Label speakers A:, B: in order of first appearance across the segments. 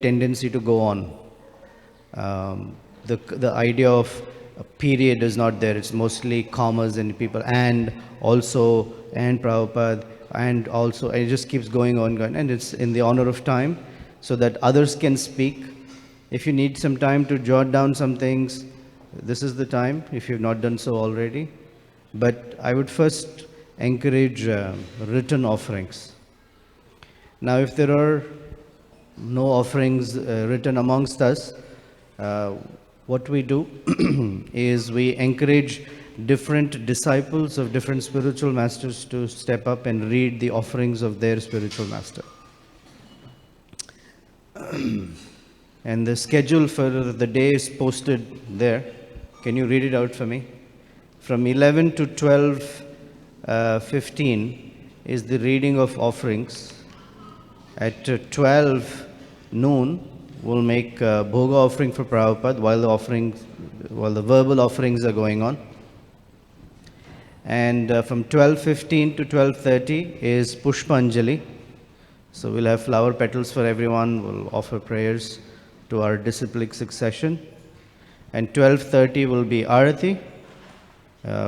A: tendency to go on. The idea of a period is not there. It's mostly commas and people and also and Prabhupada and also it just keeps going on, and it's in the honor of time so that others can speak. If you need some time to jot down some things, this is the time if you've not done so already. But I would first encourage written offerings. Now, if there are no offerings written amongst us, what we do is we encourage different disciples of different spiritual masters to step up and read the offerings of their spiritual master. And the schedule for the day is posted there. Can you read it out for me? From 11 to 12:15 is the reading of offerings. At 12 noon, we'll make a bhoga offering for Prabhupada while the verbal offerings are going on. And from 12:15 to 12:30 is Pushpanjali. So we'll have flower petals for everyone. We'll offer prayers to our disciplic succession. And 12:30 will be Arati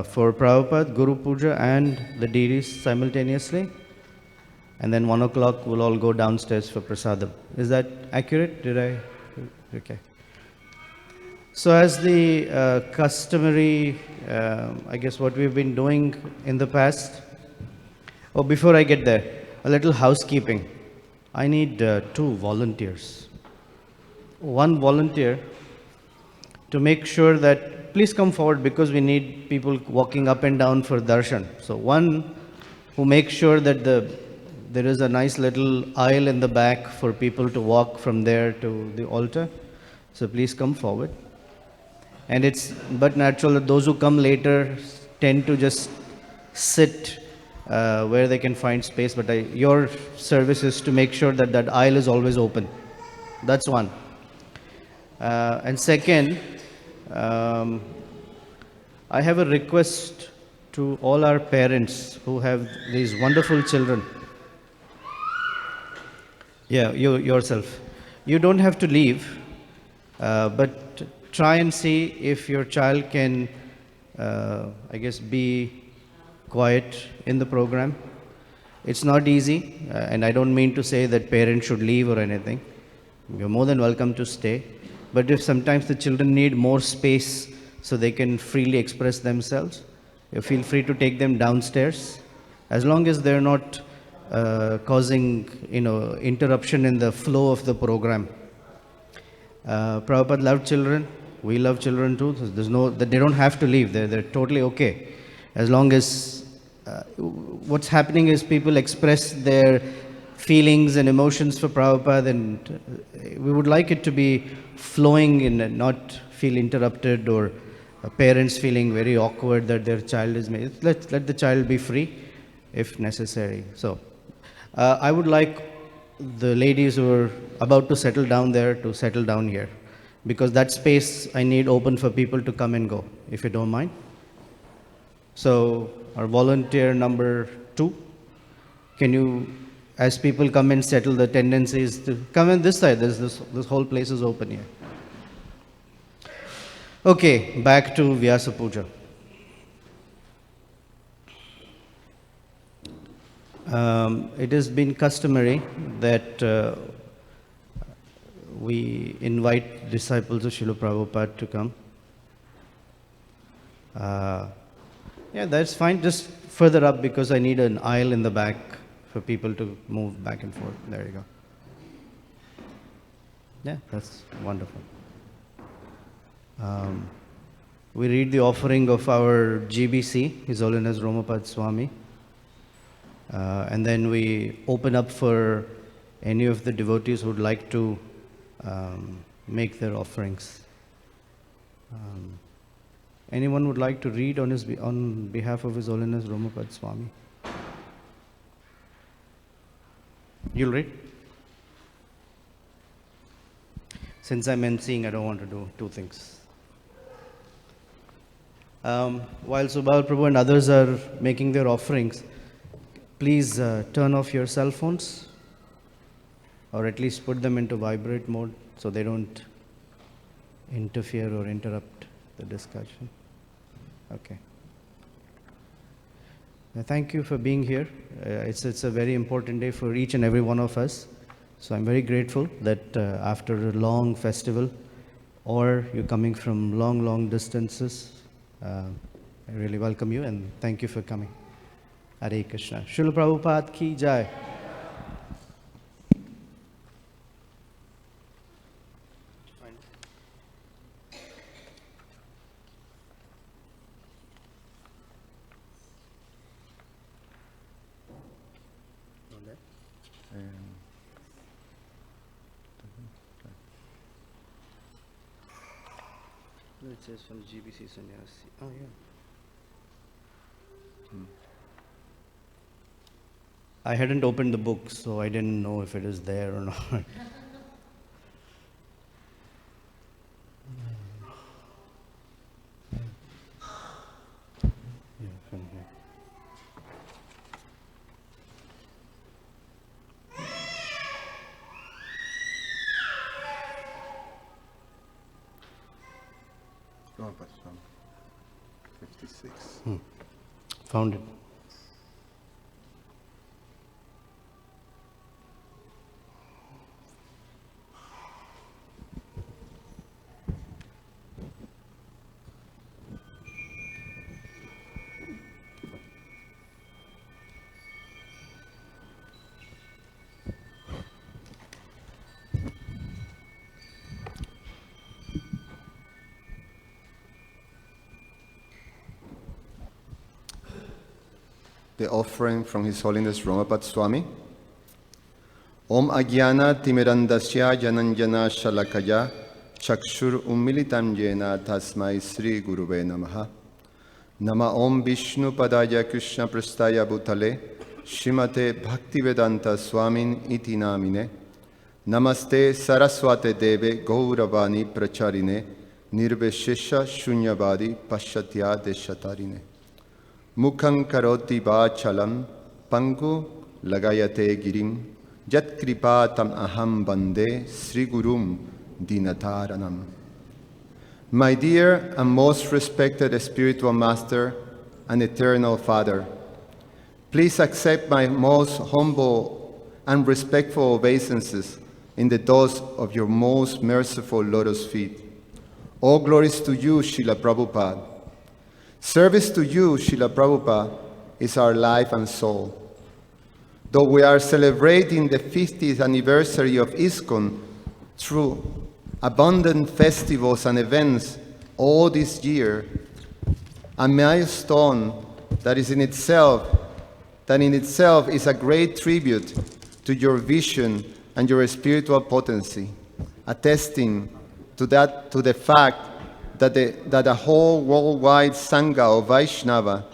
A: for Prabhupada, Guru Puja, and the deities simultaneously. And then 1 o'clock, we'll all go downstairs for prasadam. Is that accurate? Okay. So as the customary, I guess what we've been doing in the past. Oh, before I get there, a little housekeeping. I need 2 volunteers. 1 volunteer to make sure that, please come forward because we need people walking up and down for darshan. So one who makes sure that there is a nice little aisle in the back for people to walk from there to the altar. So please come forward. And it's but natural that those who come later tend to just sit where they can find space. But your service is to make sure that that aisle is always open. That's one. And second, I have a request to all our parents who have these wonderful children. Yeah, you yourself. You don't have to leave, but try and see if your child can, I guess, be quiet in the program. It's not easy, and I don't mean to say that parents should leave or anything. You're more than welcome to stay. But if sometimes the children need more space so they can freely express themselves, you feel free to take them downstairs, as long as they're not causing, interruption in the flow of the program. Prabhupada loved children. We love children too. They don't have to leave. They're totally okay, as long as what's happening is people express their feelings and emotions for Prabhupada, and we would like it to be flowing and not feel interrupted, or parents feeling very awkward that their child is made. Let the child be free if necessary. So I would like the ladies who are about to settle down there to settle down here, because that space I need open for people to come and go, if you don't mind. So our volunteer number 2, can you, as people come and settle, the tendency is to come in this side. This whole place is open here. Okay, back to Vyasa Puja. It has been customary that we invite disciples of Srila Prabhupada to come. Yeah, that's fine. Just further up, because I need an aisle in the back for people to move back and forth. There you go. Yeah, that's wonderful. We read the offering of our GBC, His Holiness Romapad Swami. And then we open up for any of the devotees who would like to make their offerings. Anyone would like to read on behalf of His Holiness Romapad Swami? You'll read? Since I'm emceeing, I don't want to do 2 things. While Subhal Prabhu and others are making their offerings, please turn off your cell phones. or at least put them into vibrate mode so they don't interfere or interrupt the discussion. Okay. Thank you for being here. It's a very important day for each and every one of us. So I'm very grateful that after a long festival, or you're coming from long distances, I really welcome you and thank you for coming. Hare Krishna. Srila Prabhupada ki jai. It says from GBC Sannyasi. Oh, yeah. I hadn't opened the book, so I didn't know if it is there or not. Yeah, from here.
B: Oh, but from 56.
A: Found it.
B: The offering from His Holiness Prabhupada Swami. Om Agyana Timirandasya Jananjana Shalakaya Chakshur Ummilitam Jena Tasmai Sri Guruve Namaha. Nama Om Vishnu Padaya Krishna Prastaya Bhutale Shrimate Bhaktivedanta Swamin Iti Namine. Namaste Saraswate Deve Gauravani Pracharine Nirveshesha Shunyavadi Pashatya Deshatarine. Mukham karoti vachalam pangu lagayate girim jat kripa tam aham bande Sri Gurum dinataranam. My dear and most respected spiritual master and eternal Father, please accept my most humble and respectful obeisances in the dust of your most merciful lotus feet. All glories to you, Srila Prabhupada. Service to you, Srila Prabhupada, is our life and soul. Though we are celebrating the 50th anniversary of ISKCON through abundant festivals and events all this year, a milestone that in itself is a great tribute to your vision and your spiritual potency, attesting to the fact that the whole worldwide Sangha of Vaishnava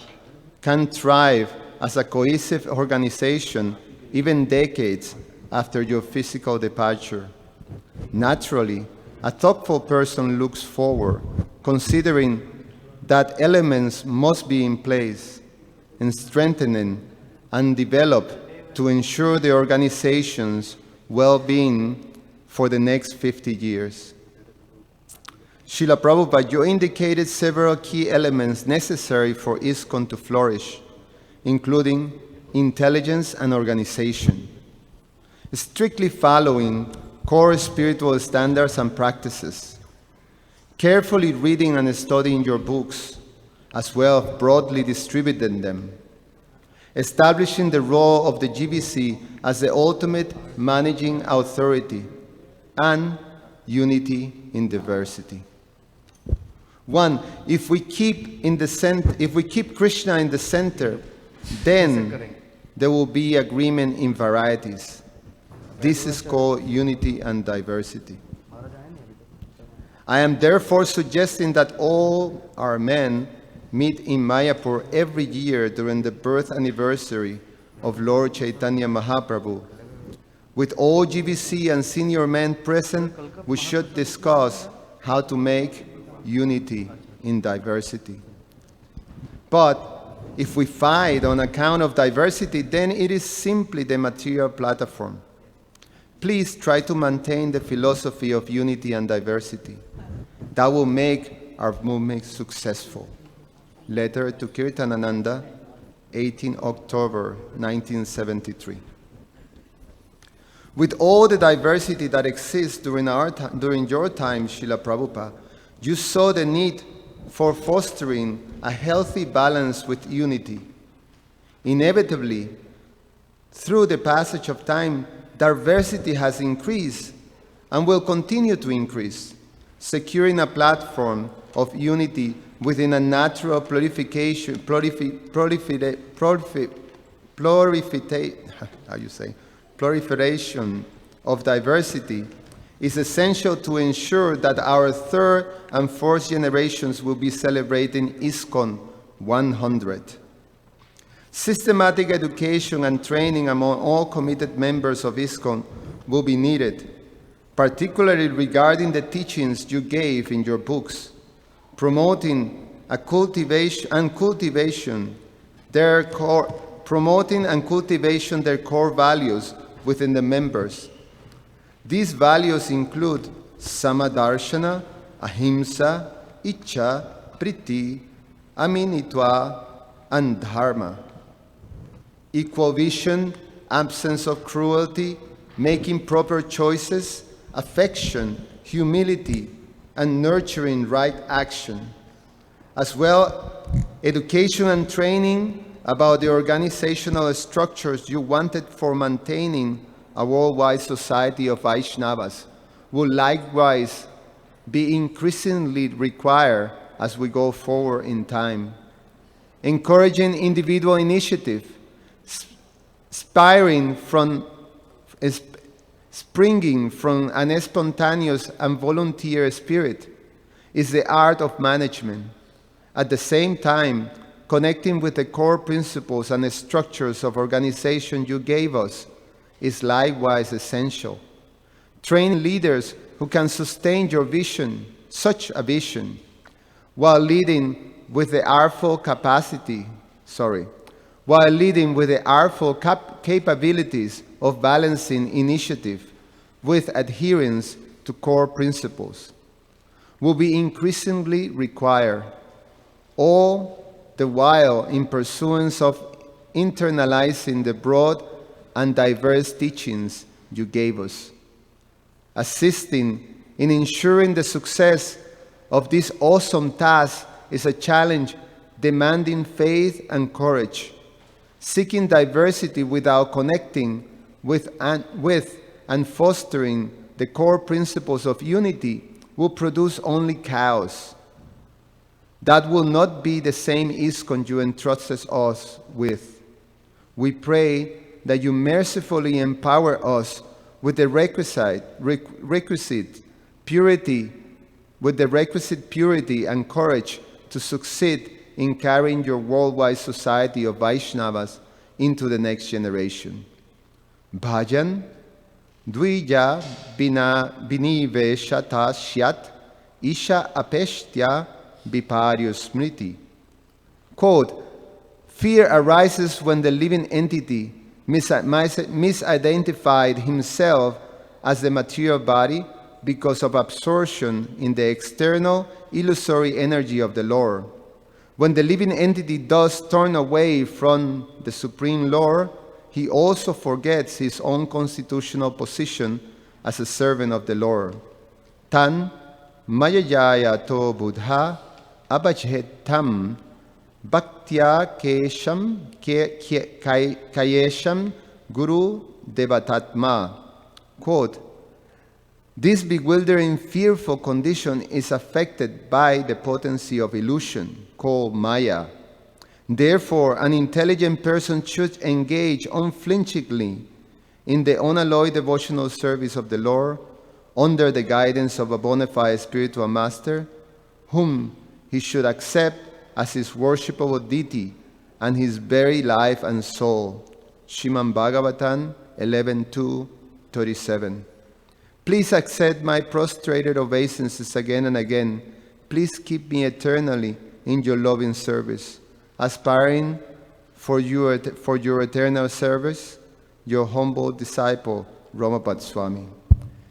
B: can thrive as a cohesive organization even decades after your physical departure. Naturally, a thoughtful person looks forward, considering that elements must be in place and strengthened and developed to ensure the organization's well-being for the next 50 years. Srila Prabhupada, you indicated several key elements necessary for ISKCON to flourish, including intelligence and organization, strictly following core spiritual standards and practices, carefully reading and studying your books, as well as broadly distributing them, establishing the role of the GBC as the ultimate managing authority, and unity in diversity. One, if we keep Krishna in the center, then there will be agreement in varieties. This is called unity and diversity. I am therefore suggesting that all our men meet in Mayapur every year during the birth anniversary of Lord Chaitanya Mahaprabhu. With all GBC and senior men present, we should discuss how to make unity in diversity. But if we fight on account of diversity, then it is simply the material platform. Please try to maintain the philosophy of unity and diversity. That will make our movement successful. Letter to Kirtanananda, 18 October 1973. With all the diversity that exists during your time, Srila Prabhupada, you saw the need for fostering a healthy balance with unity. Inevitably, through the passage of time, diversity has increased and will continue to increase, securing a platform of unity within a natural proliferation of diversity is essential to ensure that our third and fourth generations will be celebrating ISKCON 100. Systematic education and training among all committed members of ISKCON will be needed, particularly regarding the teachings you gave in your books, promoting and cultivation their core values within the members. These values include Samadarshana, Ahimsa, Icha, Priti, Aminitva, and Dharma. Equal vision, absence of cruelty, making proper choices, affection, humility, and nurturing right action. As well, education and training about the organizational structures you wanted for maintaining a worldwide society of Vaishnavas will likewise be increasingly required as we go forward in time. Encouraging individual initiative, springing from an spontaneous and volunteer spirit, is the art of management. At the same time, connecting with the core principles and structures of organization you gave us is likewise essential. Train leaders who can sustain your vision, such a vision, while leading with the artful capabilities of balancing initiative with adherence to core principles, will be increasingly required, all the while in pursuance of internalizing the broad and diverse teachings you gave us. Assisting in ensuring the success of this awesome task is a challenge demanding faith and courage. Seeking diversity without connecting with and fostering the core principles of unity will produce only chaos. That will not be the same ISKCON you entrusted us with. We pray that you mercifully empower us with the requisite purity and courage to succeed in carrying your worldwide society of Vaishnavas into the next generation. Bhajan Dvija Biniveshata Shyat Isha Apeshtya Viparyo Smriti. Quote, fear arises when the living entity misidentified himself as the material body because of absorption in the external illusory energy of the Lord. When the living entity does turn away from the Supreme Lord, he also forgets his own constitutional position as a servant of the Lord. Tan mayayaya to buddha abhajetam bhaktya kayesham guru devatatma. Quote, this bewildering, fearful condition is affected by the potency of illusion, called Maya. Therefore, an intelligent person should engage unflinchingly in the unalloyed devotional service of the Lord under the guidance of a bona fide spiritual master, whom he should accept as his worshipable deity and his very life and soul. Srimad Bhagavatam 11:2-37. Please accept my prostrated obeisances again and again. Please keep me eternally in your loving service. Aspiring for your eternal service, your humble disciple, Ramapada Swami.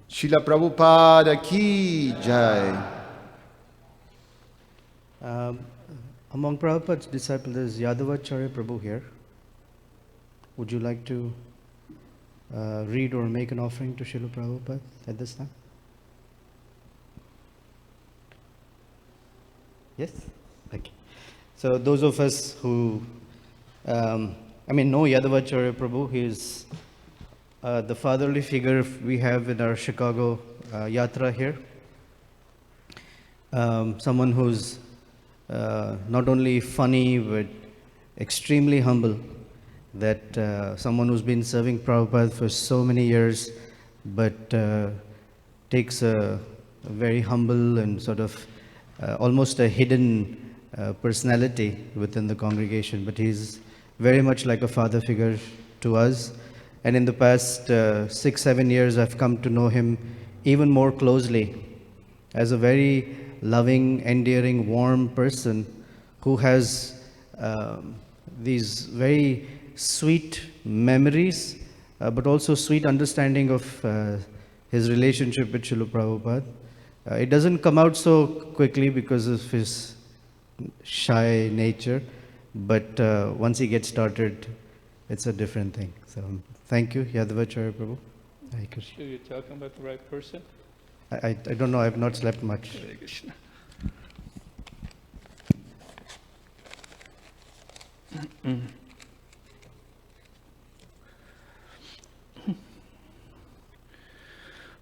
B: Srila Prabhupada ki jai.
A: Among Prabhupada's disciples, there is Yadavacharya Prabhu here. Would you like to read or make an offering to Srila Prabhupada at this time? Yes? Okay. So those of us who, know Yadavacharya Prabhu, he is the fatherly figure we have in our Chicago yatra here. Someone who's not only funny but extremely humble, that someone who's been serving Prabhupada for so many years but takes a very humble and sort of almost a hidden personality within the congregation, but he's very much like a father figure to us. And in the past 6-7 years, I've come to know him even more closely as a very loving, endearing, warm person who has these very sweet memories, but also sweet understanding of his relationship with Srila Prabhupada. It doesn't come out so quickly because of his shy nature, but once he gets started, it's a different thing. So thank you, Yadavacharya Prabhu. Hare Krishna.
C: Sure you're talking about the right person?
A: I don't know, I've not slept much.
C: Hare Krishna.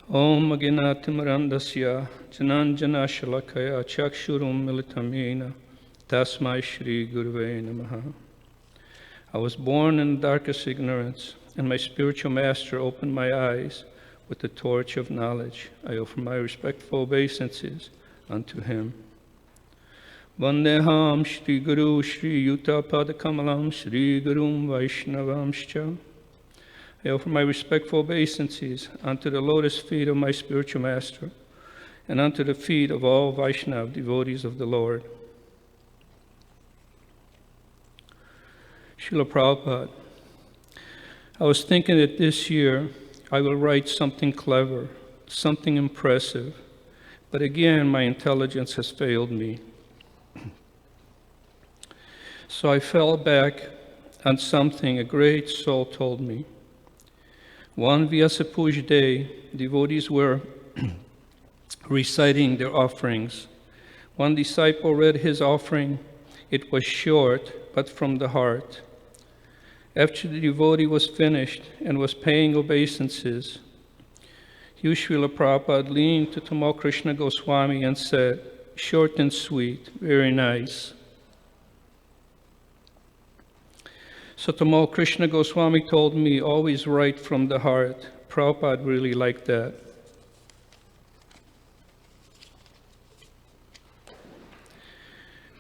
C: Om Aginatimrandasya Jananjana Shalakaya Chakshurum Militamena Tasmai Shri Guruve Namaha. I was born in darkest ignorance, and my spiritual master opened my eyes with the torch of knowledge. I offer my respectful obeisances unto him. Vandeham Shri Guru Shri Yuta Padakamalam Shri Gurum Vaishnavamscha. I offer my respectful obeisances unto the lotus feet of my spiritual master and unto the feet of all Vaishnava devotees of the Lord. Srila Prabhupada, I was thinking that this year I will write something clever, something impressive, but again my intelligence has failed me. So I fell back on something a great soul told me. One Vyasapuja day, devotees were reciting their offerings. One disciple read his offering. It was short, but from the heart. After the devotee was finished and was paying obeisances, Srila Prabhupada leaned to Tamal Krishna Goswami and said, short and sweet, very nice. So Tamal Krishna Goswami told me, always write from the heart. Prabhupada really liked that.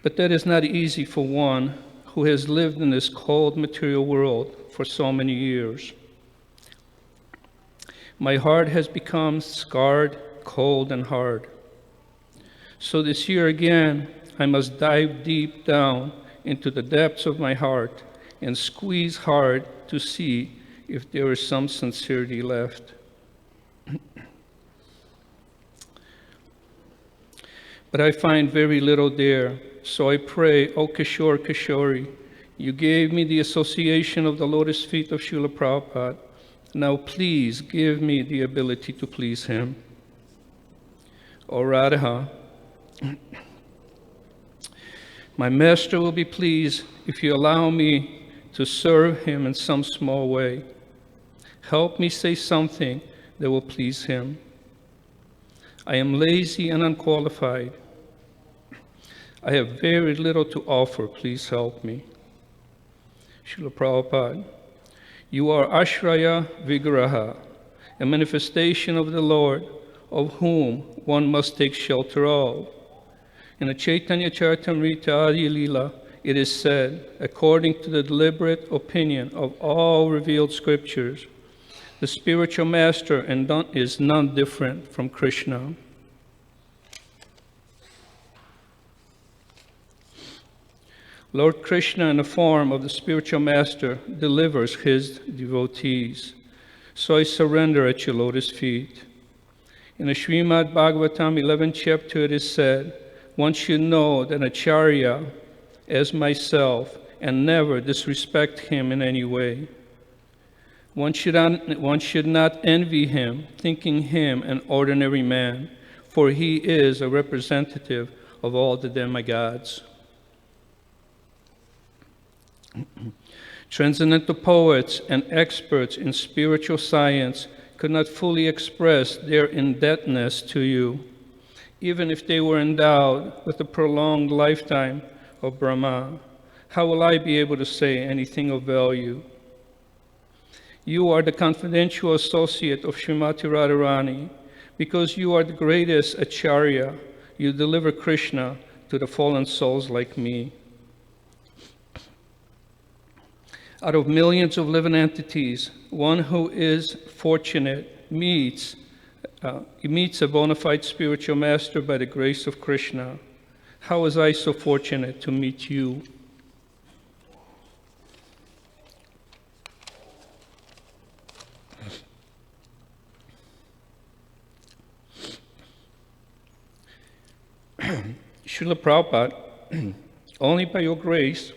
C: But that is not easy for one who has lived in this cold material world for so many years. My heart has become scarred, cold, and hard. So this year again, I must dive deep down into the depths of my heart and squeeze hard to see if there is some sincerity left. But I find very little there, so I pray, O Kishore Kishori, you gave me the association of the lotus feet of Srila Prabhupada. Now please give me the ability to please him. O Radha, my master will be pleased if you allow me to serve him in some small way. Help me say something that will please him. I am lazy and unqualified. I have very little to offer. Please help me. Srila Prabhupada, you are Ashraya Vigraha, a manifestation of the Lord, of whom one must take shelter of. In the Chaitanya Charitamrita Adi Lila, it is said, according to the deliberate opinion of all revealed scriptures, the spiritual master is none different from Krishna. Lord Krishna, in the form of the spiritual master, delivers his devotees. So I surrender at your lotus feet. In the Srimad Bhagavatam 11th chapter it is said, one should know that Acharya as myself and never disrespect him in any way. One should not envy him, thinking him an ordinary man, for he is a representative of all the demigods. Transcendental poets and experts in spiritual science could not fully express their indebtedness to you, even if they were endowed with a prolonged lifetime of Brahma. How will I be able to say anything of value? You are the confidential associate of Srimati Radharani. Because you are the greatest Acharya, you deliver Krishna to the fallen souls like me. Out of millions of living entities, one who is fortunate meets a bona fide spiritual master by the grace of Krishna. How was I so fortunate to meet you? Srila Prabhupada, only by your grace,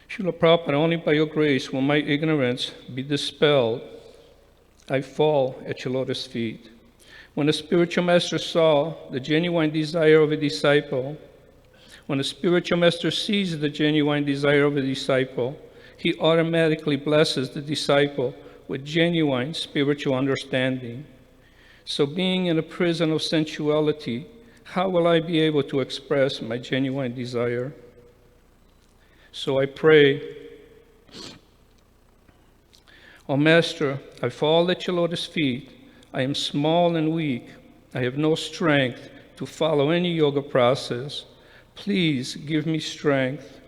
C: Srila Prabhupada, only by your grace will my ignorance be dispelled. I fall at your lotus feet. When the spiritual master saw the genuine desire of a disciple, when the spiritual master sees the genuine desire of a disciple, he automatically blesses the disciple with genuine spiritual understanding. So being in a prison of sensuality, how will I be able to express my genuine desire? So I pray, O Master, I fall at your lotus feet. I am small and weak. I have no strength to follow any yoga process. Please give me strength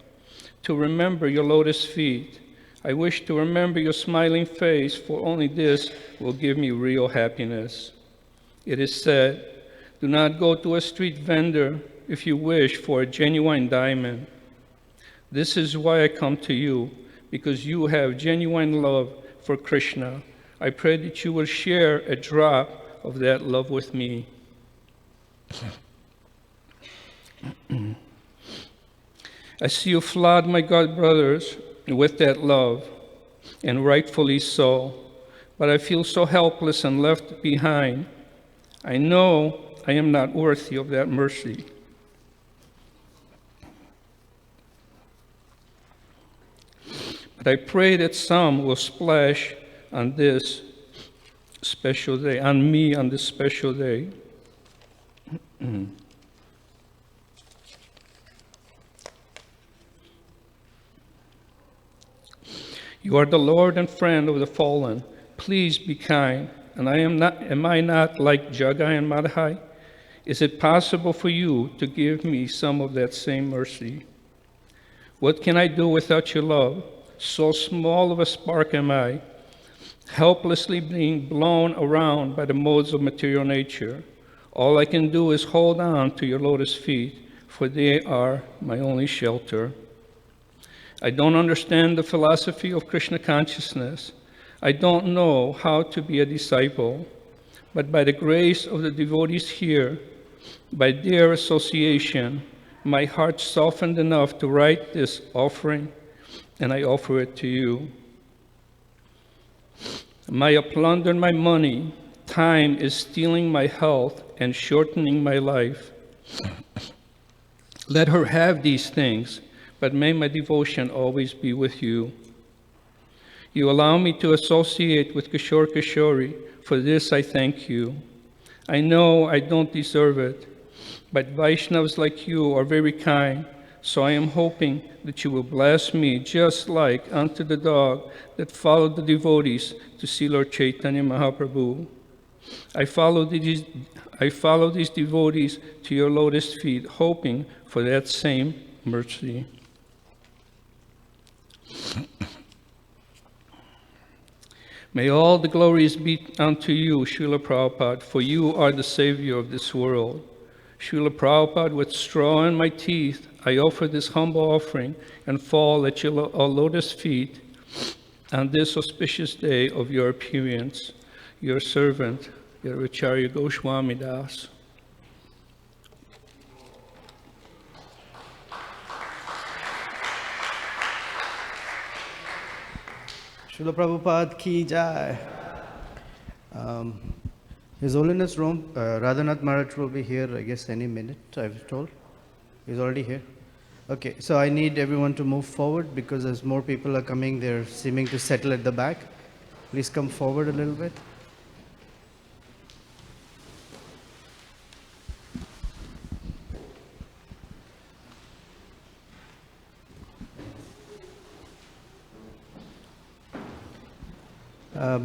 C: to remember your lotus feet. I wish to remember your smiling face, for only this will give me real happiness. It is said, do not go to a street vendor if you wish for a genuine diamond. This is why I come to you, because you have genuine love for Krishna. I pray that you will share a drop of that love with me. I see you flood my God brothers with that love, and rightfully so, but I feel so helpless and left behind. I know I am not worthy of that mercy. But I pray that some will splash on this special day, on me on this special day. You are the Lord and friend of the fallen. Please be kind. And am I not like Jagai and Madhai? Is it possible for you to give me some of that same mercy? What can I do without your love? So small of a spark am I, helplessly being blown around by the modes of material nature. All I can do is hold on to your lotus feet, for they are my only shelter. I don't understand the philosophy of Krishna consciousness. I don't know how to be a disciple, but by the grace of the devotees here, by their association, my heart softened enough to write this offering, and I offer it to you. Maya plundered my money. Time is stealing my health and shortening my life. Let her have these things, but may my devotion always be with you. You allow me to associate with Kishore Kishori. For this I thank you. I know I don't deserve it, but Vaishnavas like you are very kind, so I am hoping that you will bless me just like unto the dog that followed the devotees to see Lord Chaitanya Mahaprabhu. I follow these devotees to your lotus feet, hoping for that same mercy. May all the glories be unto you, Srila Prabhupada, for you are the Savior of this world. Srila Prabhupada, with straw in my teeth, I offer this humble offering and fall at your lotus feet on this auspicious day of your appearance. Your servant, your Acharya Goswami Das.
A: Srila Prabhupada ki jai. His Holiness Radhanath Maharaj will be here, I guess, any minute, I've told. He's already here. Okay, so I need everyone to move forward because as more people are coming, they're seeming to settle at the back. Please come forward a little bit.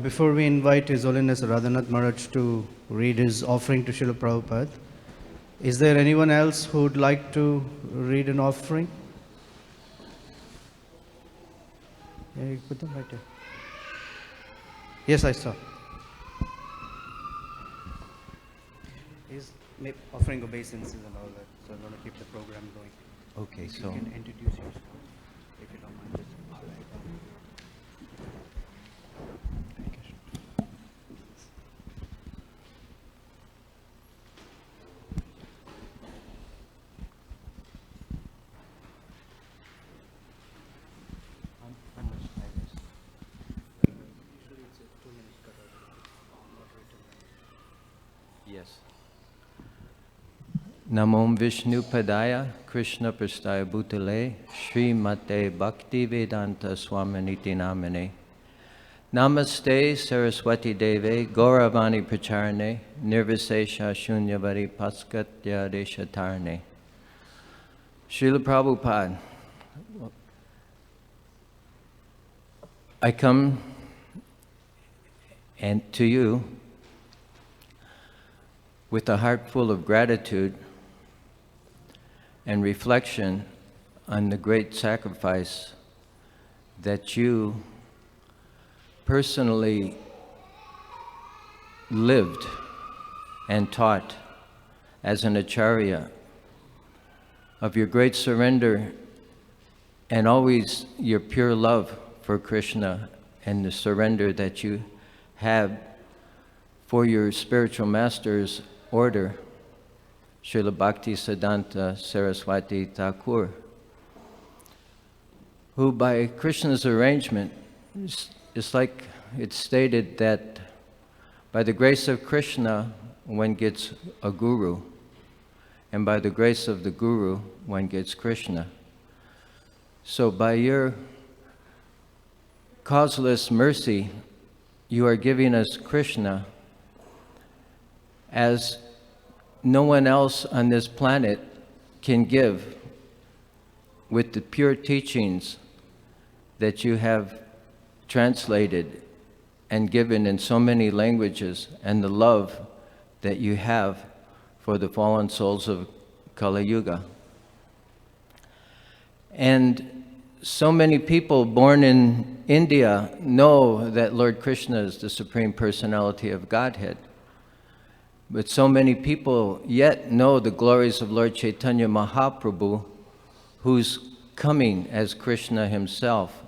A: Before we invite His Holiness Radhanath Maharaj to read his offering to Srila Prabhupada, is there anyone else who would like to read an offering? Yeah, you put them right here. Yes, I saw. He's offering obeisances and all that, so I'm going to keep the program going.
D: Okay,
A: You
D: so
A: can introduce yourself, if you don't mind.
D: yes. Namom Vishnu Padaya Krishna Prastaya Bhutale Shri Mate Bhakti Vedanta Swaminiti Namane Namaste Saraswati Deve Gauravani Pracharane Nirvisesha Shunyavadi Paskatya Deshatarne. Srila Prabhupada, I come and to you with a heart full of gratitude and reflection on the great sacrifice that you personally lived and taught as an acharya, of your great surrender and always your pure love for Krishna and the surrender that you have for your spiritual master's order, Srila Bhakti Siddhanta Saraswati Thakur, who by Krishna's arrangement, it's like it's stated that by the grace of Krishna, one gets a guru, and by the grace of the guru, one gets Krishna. So by your causeless mercy, you are giving us Krishna as no one else on this planet can give, with the pure teachings that you have translated and given in so many languages, and the love that you have for the fallen souls of Kali Yuga. And so many people born in India know that Lord Krishna is the Supreme Personality of Godhead. But so many people yet know the glories of Lord Chaitanya Mahaprabhu, who's coming as Krishna himself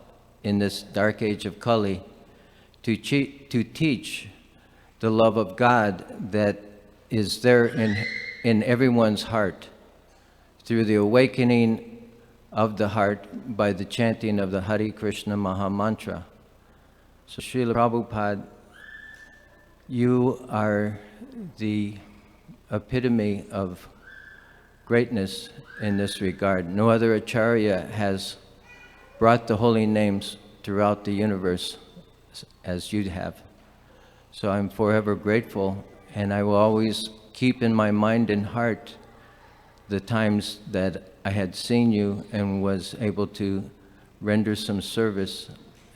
D: in this dark age of Kali to teach the love of God that is there in everyone's heart through the awakening of the heart by the chanting of the Hare Krishna Maha Mantra. So Srila Prabhupada, you are the epitome of greatness in this regard. No other acharya has brought the holy names throughout the universe as you have. So I'm forever grateful, and I will always keep in my mind and heart the times that I had seen you and was able to render some service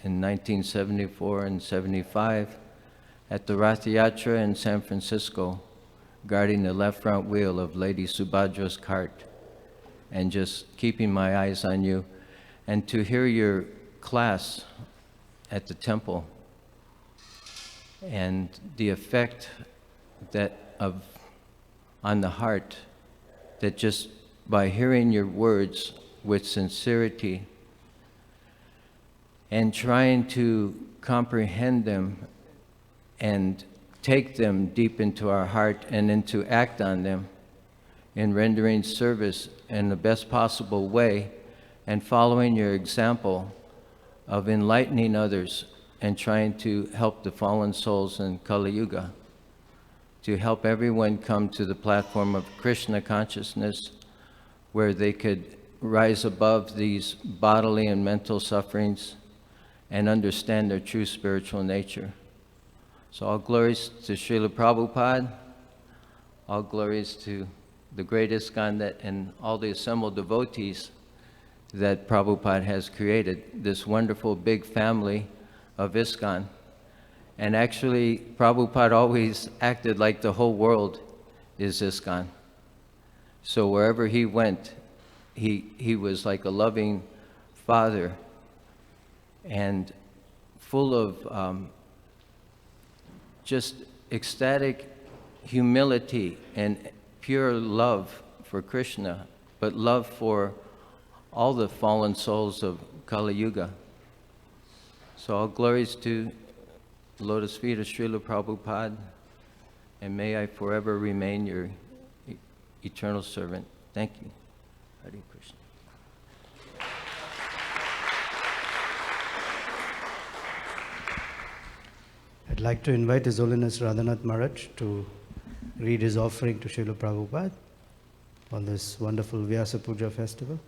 D: in 1974 and 75 at the Rath Yatra in San Francisco, guarding the left front wheel of Lady Subhadra's cart, and just keeping my eyes on you, and to hear your class at the temple, and the effect that on the heart that just by hearing your words with sincerity and trying to comprehend them and take them deep into our heart and then to act on them in rendering service in the best possible way and following your example of enlightening others and trying to help the fallen souls in Kali Yuga, to help everyone come to the platform of Krishna consciousness where they could rise above these bodily and mental sufferings and understand their true spiritual nature. So all glories to Srila Prabhupada, all glories to the great ISKCON and all the assembled devotees that Prabhupada has created, this wonderful big family of ISKCON. And actually, Prabhupada always acted like the whole world is ISKCON. So wherever he went, he was like a loving father and full of just ecstatic humility and pure love for Krishna, but love for all the fallen souls of Kali Yuga. So all glories to the lotus feet of Srila Prabhupada, and may I forever remain your eternal servant. Thank you. Hare Krishna.
A: I'd like to invite His Holiness Radhanath Maharaj to read his offering to Srila Prabhupada on this wonderful Vyasa Puja festival.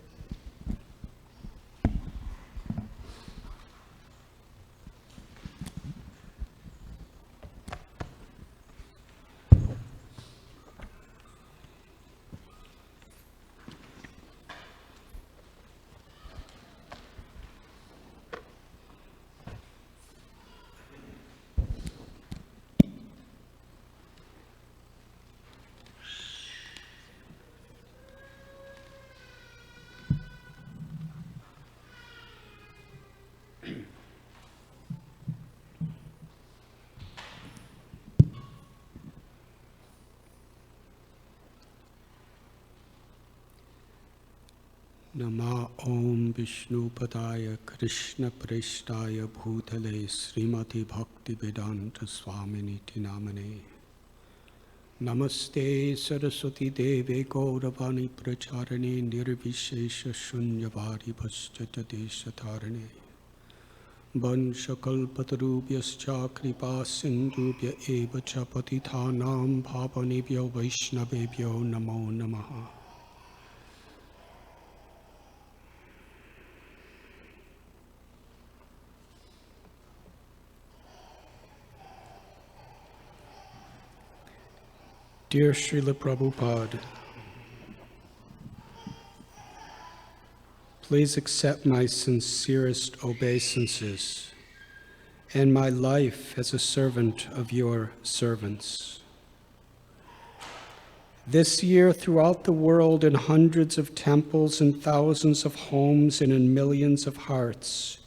E: Nama Om Vishnupadaya Krishna Preshtaya Bhutale Srimati Bhakti Vedanta Swaminiti Namane Namaste Saraswati Deve Gauravani Pracharane Nirvishesha Shunyavadi Paschata Deshatarane Vanshakalpatarubhyascha Kripa Sindhubhya Eva Cha Patithanam Bhavanebhyo Vaishnavebhyo Namo Namaha. Dear Srila Prabhupada, please accept my sincerest obeisances and my life as a servant of your servants. This year, throughout the world, in hundreds of temples and thousands of homes and in millions of hearts,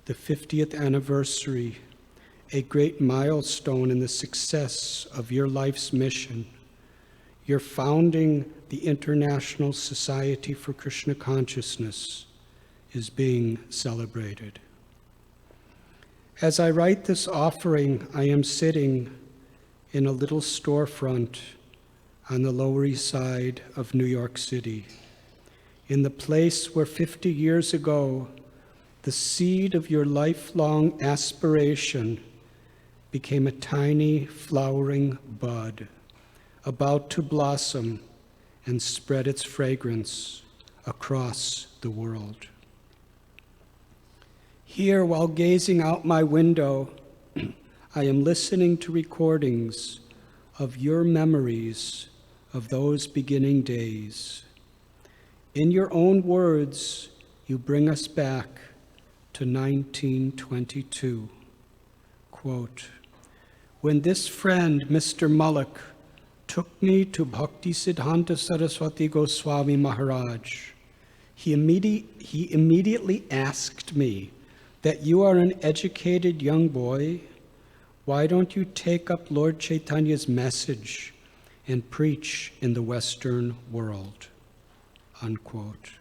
E: the 50th anniversary, a great milestone in the success of your life's mission, you're founding the International Society for Krishna Consciousness, is being celebrated. As I write this offering, I am sitting in a little storefront on the Lower East Side of New York City, in the place where 50 years ago, the seed of your lifelong aspiration became a tiny flowering bud, about to blossom and spread its fragrance across the world. Here, while gazing out my window, I am listening to recordings of your memories of those beginning days. In your own words, you bring us back to 1922. Quote, when this friend, Mr. Mullock, took me to Bhakti Siddhanta Saraswati Goswami Maharaj, he immediately asked me that you are an educated young boy. Why don't you take up Lord Chaitanya's message and preach in the Western world." Unquote.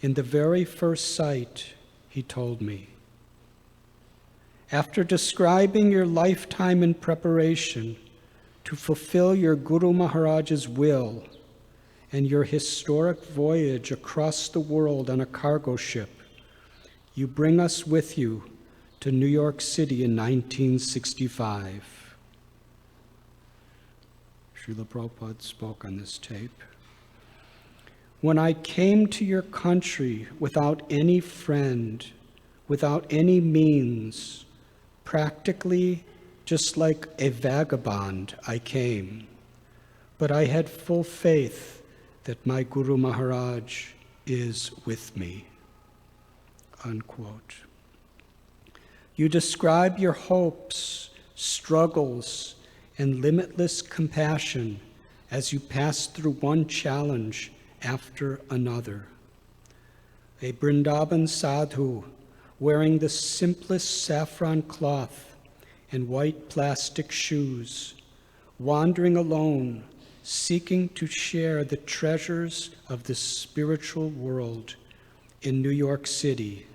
E: In the very first sight, he told me, "After describing your lifetime in preparation to fulfill your Guru Maharaj's will and your historic voyage across the world on a cargo ship, you bring us with you to New York City in 1965. Srila Prabhupada spoke on this tape. "When I came to your country without any friend, without any means, practically just like a vagabond I came, but I had full faith that my Guru Maharaj is with me." Unquote. You describe your hopes, struggles, and limitless compassion as you pass through one challenge after another. A Vrindavan sadhu wearing the simplest saffron cloth and white plastic shoes, wandering alone, seeking to share the treasures of the spiritual world in New York City,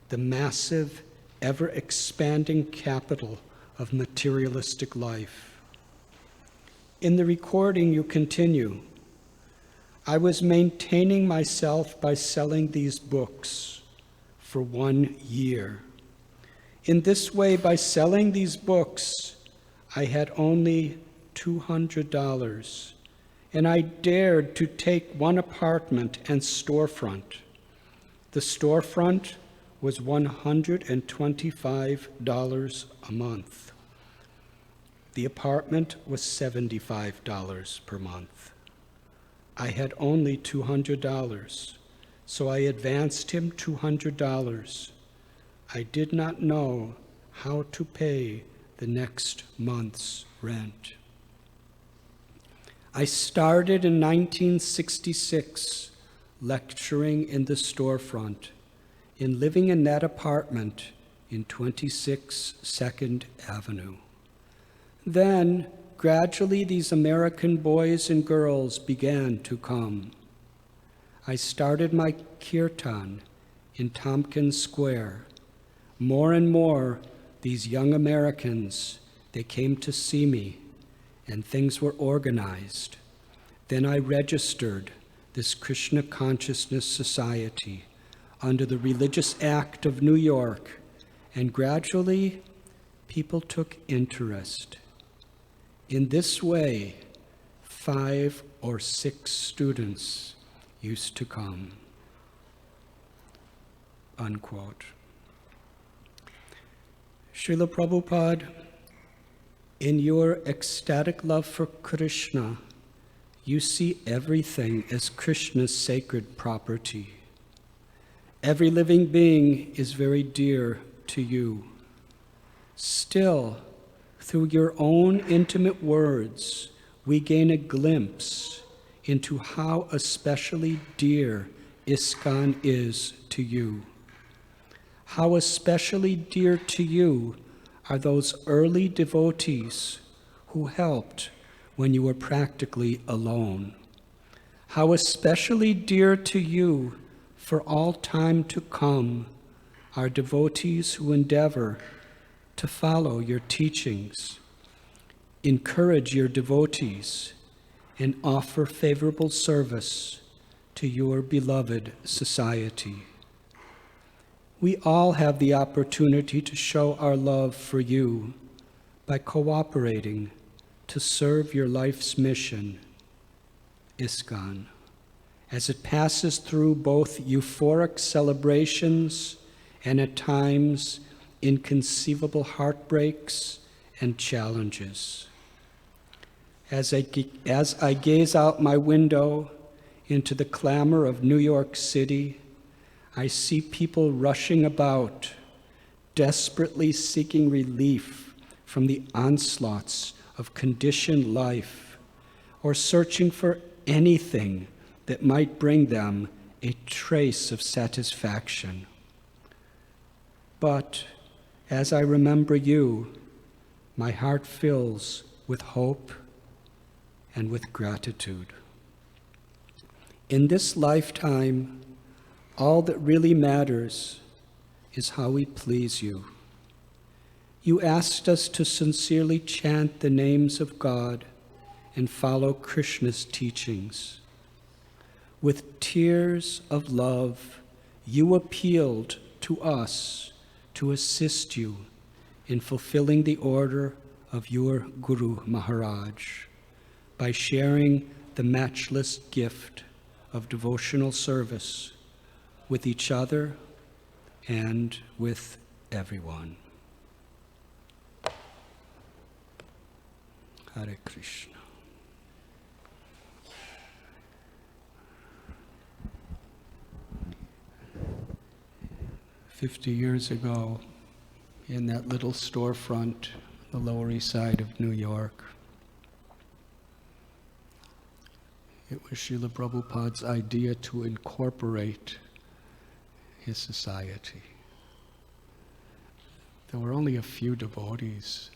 E: the massive, ever-expanding capital of materialistic life. In the recording, you continue, "I was maintaining myself by selling these books for 1 year. In this way, by selling these books, I had only $200, and I dared to take one apartment and storefront. The storefront was $125 a month. The apartment was $75 per month. I had only $200, so I advanced him $200. I did not know how to pay the next month's rent. I started in 1966 lecturing in the storefront and living in that apartment in 26 2nd Avenue. Then, gradually, these American boys and girls began to come. I started my kirtan in Tompkins Square. More and more, these young Americans, they came to see me, and things were organized. Then I registered this Krishna Consciousness Society under the Religious Act of New York, and gradually, people took interest. In this way, 5 or 6 students used to come." Unquote. Srila Prabhupada, in your ecstatic love for Krishna, you see everything as Krishna's sacred property. Every living being is very dear to you. Still, through your own intimate words, we gain a glimpse into how especially dear ISKCON is to you. How especially dear to you are those early devotees who helped when you were practically alone. How especially dear to you for all time to come are devotees who endeavor to follow your teachings, encourage your devotees, and offer favorable service to your beloved society. We all have the opportunity to show our love for you by cooperating to serve your life's mission, ISKCON, as it passes through both euphoric celebrations and at times inconceivable heartbreaks and challenges. As I gaze out my window into the clamor of New York City, I see people rushing about, desperately seeking relief from the onslaughts of conditioned life, or searching for anything that might bring them a trace of satisfaction. But as I remember you, my heart fills with hope and with gratitude. In this lifetime, all that really matters is how we please you. You asked us to sincerely chant the names of God and follow Krishna's teachings. With tears of love, you appealed to us to assist you in fulfilling the order of your Guru Maharaj by sharing the matchless gift of devotional service with each other and with everyone. Hare Krishna. "50 years ago, in that little storefront, the Lower East Side of New York, it was Srila Prabhupada's idea to incorporate his society. There were only a few devotees.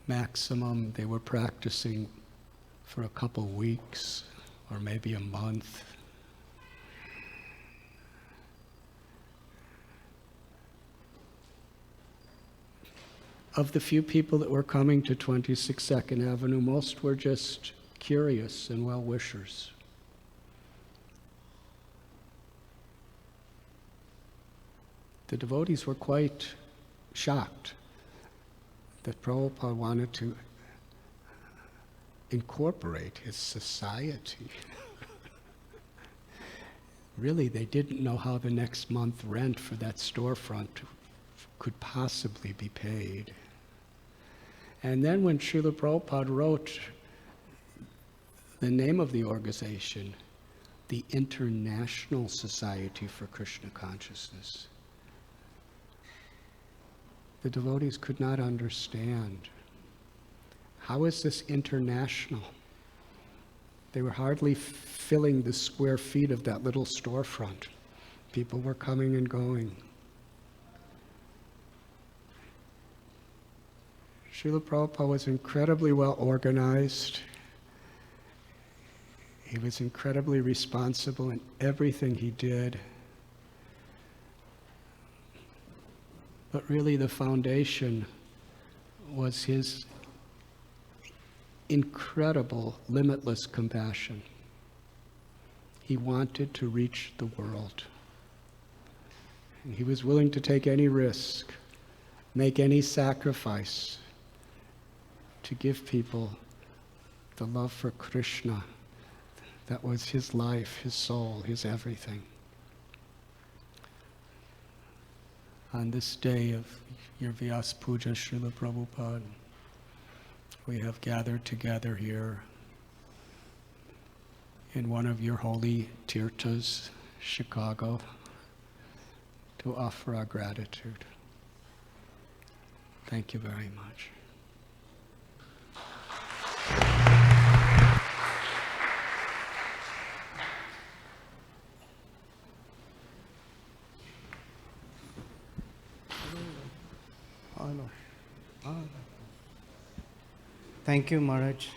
E: Maximum, they were practicing for a couple weeks or maybe a month. Of the few people that were coming to 26 Second Avenue, most were just curious and well-wishers. The devotees were quite shocked that Prabhupada wanted to incorporate his society. Really, they didn't know how the next month rent for that storefront could possibly be paid. And then when Srila Prabhupada wrote the name of the organization, the International Society for Krishna Consciousness, the devotees could not understand. How is this international? They were hardly filling the square feet of that little storefront. People were coming and going. Srila Prabhupada was incredibly well organized. He was incredibly responsible in everything he did. But really the foundation was his incredible, limitless compassion. He wanted to reach the world. And he was willing to take any risk, make any sacrifice to give people the love for Krishna. That was his life, his soul, his everything. On this day of your Vyas Puja, Srila Prabhupada, we have gathered together here in one of your holy tirthas, Chicago, to offer our gratitude. Thank you very much.
A: Thank you, Maharaj.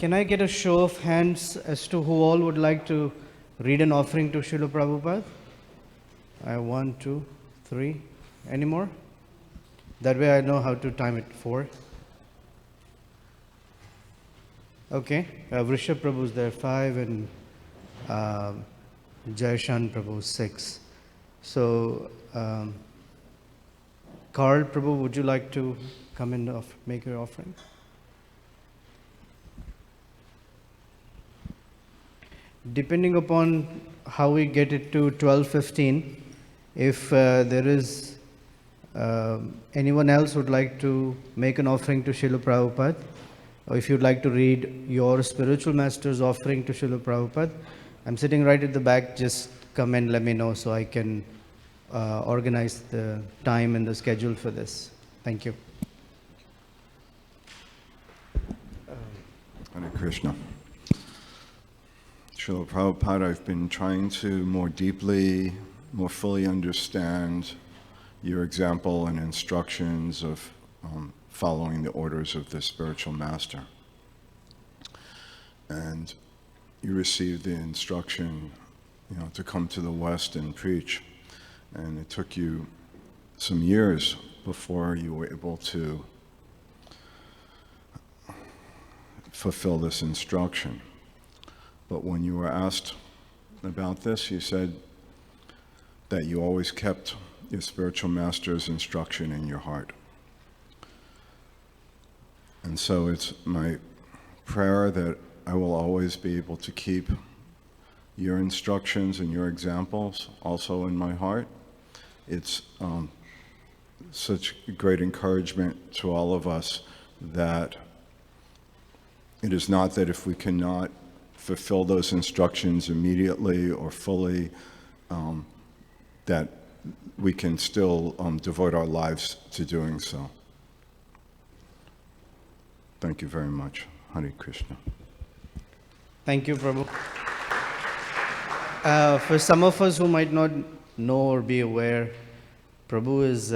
A: Can I get a show of hands as to who all would like to read an offering to Srila Prabhupada? I have 1, 2, 3. Any more? That way I know how to time it. 4. Okay. Vrishabh Prabhu's there, 5, and Jayashan Prabhu, 6. So, Carl Prabhu, would you like to come and make your offering? Depending upon how we get it to 12:15, if there is anyone else would like to make an offering to Srila Prabhupada, or if you'd like to read your spiritual master's offering to Srila Prabhupada, I'm sitting right at the back, just come and let me know so I can organize the time and the schedule for this. Thank you.
B: Hare Krishna. Srila Prabhupada, I've been trying to more deeply, more fully understand your example and instructions of
F: following the orders of the spiritual master. And you received the instruction, to come to the West and preach. And it took you some years before you were able to fulfill this instruction. But when you were asked about this, you said that you always kept your spiritual master's instruction in your heart. And so it's my prayer that I will always be able to keep your instructions and your examples also in my heart. It's such great encouragement to all of us that it is not that if we cannot fulfill those instructions immediately or fully, that we can still devote our lives to doing so. Thank you very much. Hare Krishna.
A: Thank you, Prabhu. For some of us who might not know or be aware, Prabhu is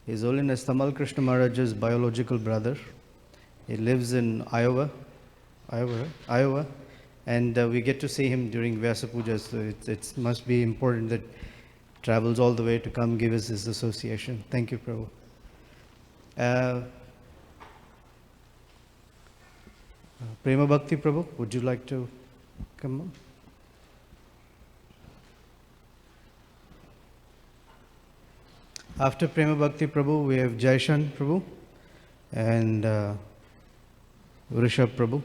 A: His Holiness Tamal Krishna Maharaj's biological brother. He lives in Iowa, and we get to see him during Vyasa Puja, so it must be important that travels all the way to come give us his association. Thank you, Prabhu. Prema Bhakti Prabhu, would you like to come on? After Prema Bhakti Prabhu, we have Jaishan Prabhu and Rishabh Prabhu,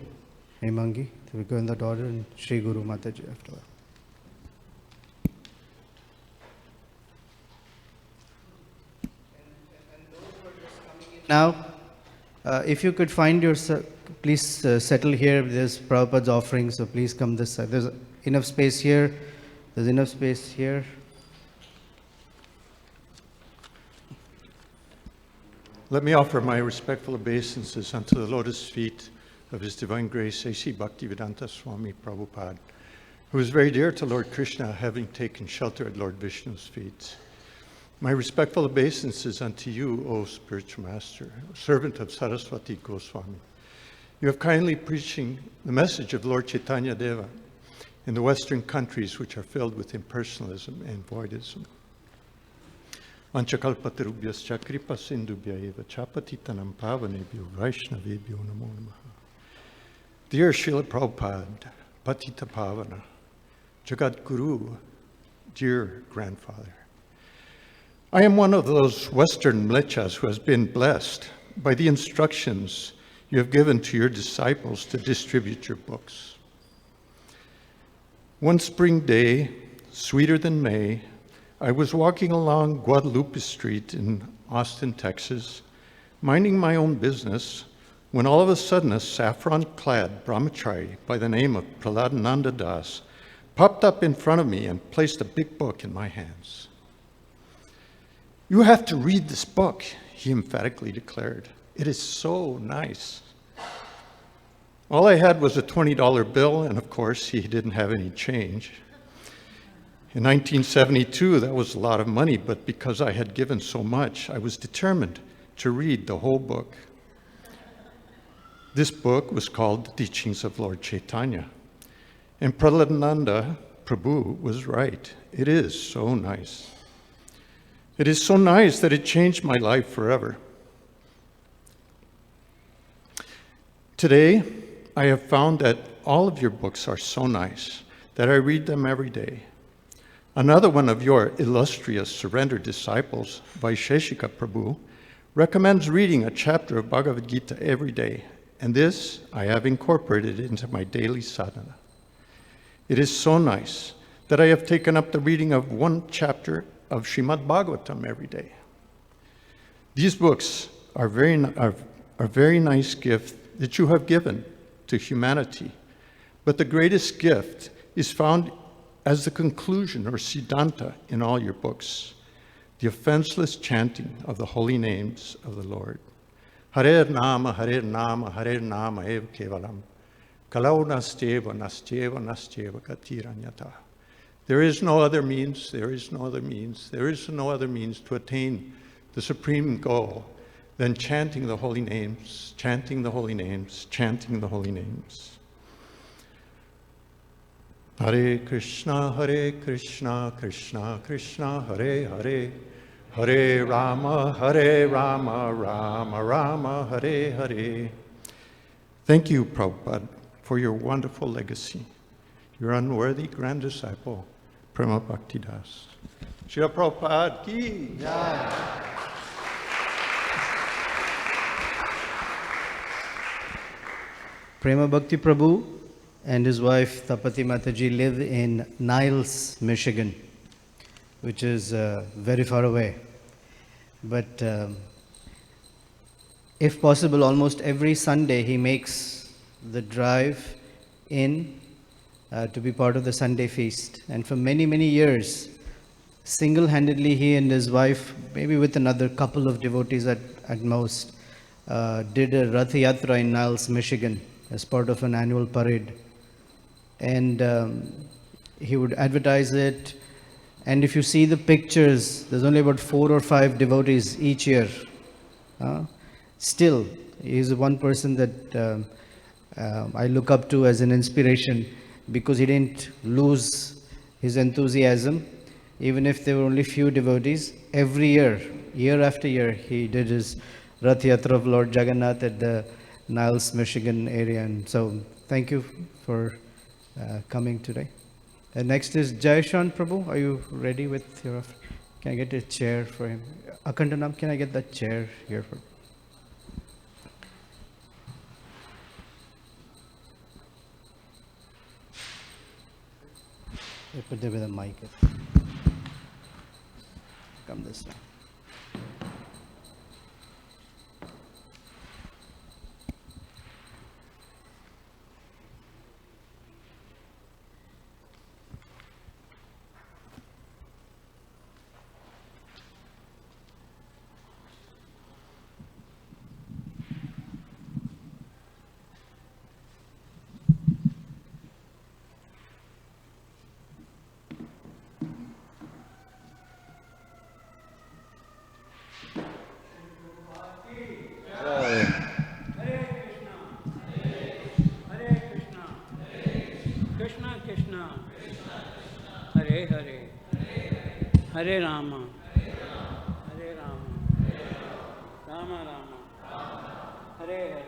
A: Hemangi. So we go in that order, and Sri Guru Mataji after that. Now, if you could find yourself, please settle here. There's Prabhupada's offering, so please come this side. There's enough space here. There's enough space here.
G: Let me offer my respectful obeisances unto the lotus feet of His Divine Grace, A.C. Bhaktivedanta Swami Prabhupada, who is very dear to Lord Krishna, having taken shelter at Lord Vishnu's feet. My respectful obeisances unto you, O Spiritual Master, servant of Saraswati Goswami. You have kindly preaching the message of Lord Chaitanya Deva in the Western countries which are filled with impersonalism and voidism. Vanchakalpatarubhyascha kripa sindubhya eva chapatitanam pavanebhyo vaishnavebhyo namo namaha. Dear Srila Prabhupada, Patita Pavana, Jagat Guru, dear grandfather, I am one of those Western mlechas who has been blessed by the instructions you have given to your disciples to distribute your books. One spring day, sweeter than May, I was walking along Guadalupe Street in Austin, Texas, minding my own business, when all of a sudden a saffron-clad brahmachari by the name of Prahladananda Das popped up in front of me and placed a big book in my hands. You have to read this book, he emphatically declared. It is so nice. All I had was a $20 bill, and of course, he didn't have any change. In 1972, that was a lot of money, but because I had given so much, I was determined to read the whole book. This book was called The Teachings of Lord Chaitanya. And Prahladananda Prabhu was right. It is so nice. It is so nice that it changed my life forever. Today, I have found that all of your books are so nice that I read them every day. Another one of your illustrious surrendered disciples, Vaisheshika Prabhu, recommends reading a chapter of Bhagavad Gita every day, and this I have incorporated into my daily sadhana. It is so nice that I have taken up the reading of one chapter of Srimad Bhagavatam every day. These books are a very nice gift that you have given to humanity, but the greatest gift is found as the conclusion or siddhanta in all your books, the offenseless chanting of the holy names of the Lord. Hare Nama, Hare Nama, Hare Nama eva kevalam, kalau nasteva, nasteva, nasteva gatiranyata. There is no other means, there is no other means, there is no other means to attain the supreme goal then chanting the holy names, chanting the holy names, chanting the holy names. Hare Krishna, Krishna Krishna, Hare Hare, Hare Rama, Rama Rama, Hare Hare. Thank you, Prabhupada, for your wonderful legacy, your unworthy grand disciple, Prema Bhaktidas. Srila Prabhupada ki jai.
A: Prema Bhakti Prabhu and his wife Tapati Mataji live in Niles, Michigan, which is very far away. But if possible, almost every Sunday he makes the drive in to be part of the Sunday feast. And for many, many years, single-handedly he and his wife, maybe with another couple of devotees at most, did a Rath Yatra in Niles, Michigan as part of an annual parade. And he would advertise it. And if you see the pictures, there's only about 4 or 5 devotees each year. Still, he's one person that I look up to as an inspiration, because he didn't lose his enthusiasm. Even if there were only few devotees, every year, year after year, he did his Rath Yatra of Lord Jagannath at the Niles, Michigan area. And so, thank you for coming today. And next is Jaishan Prabhu. Are you ready with your... Can I get a chair for him? Akhandanam, can I get that chair here for... You put there with a mic. Come this way.
H: Hare Rama, Hare Rama, Rama Rama, Hare Hare.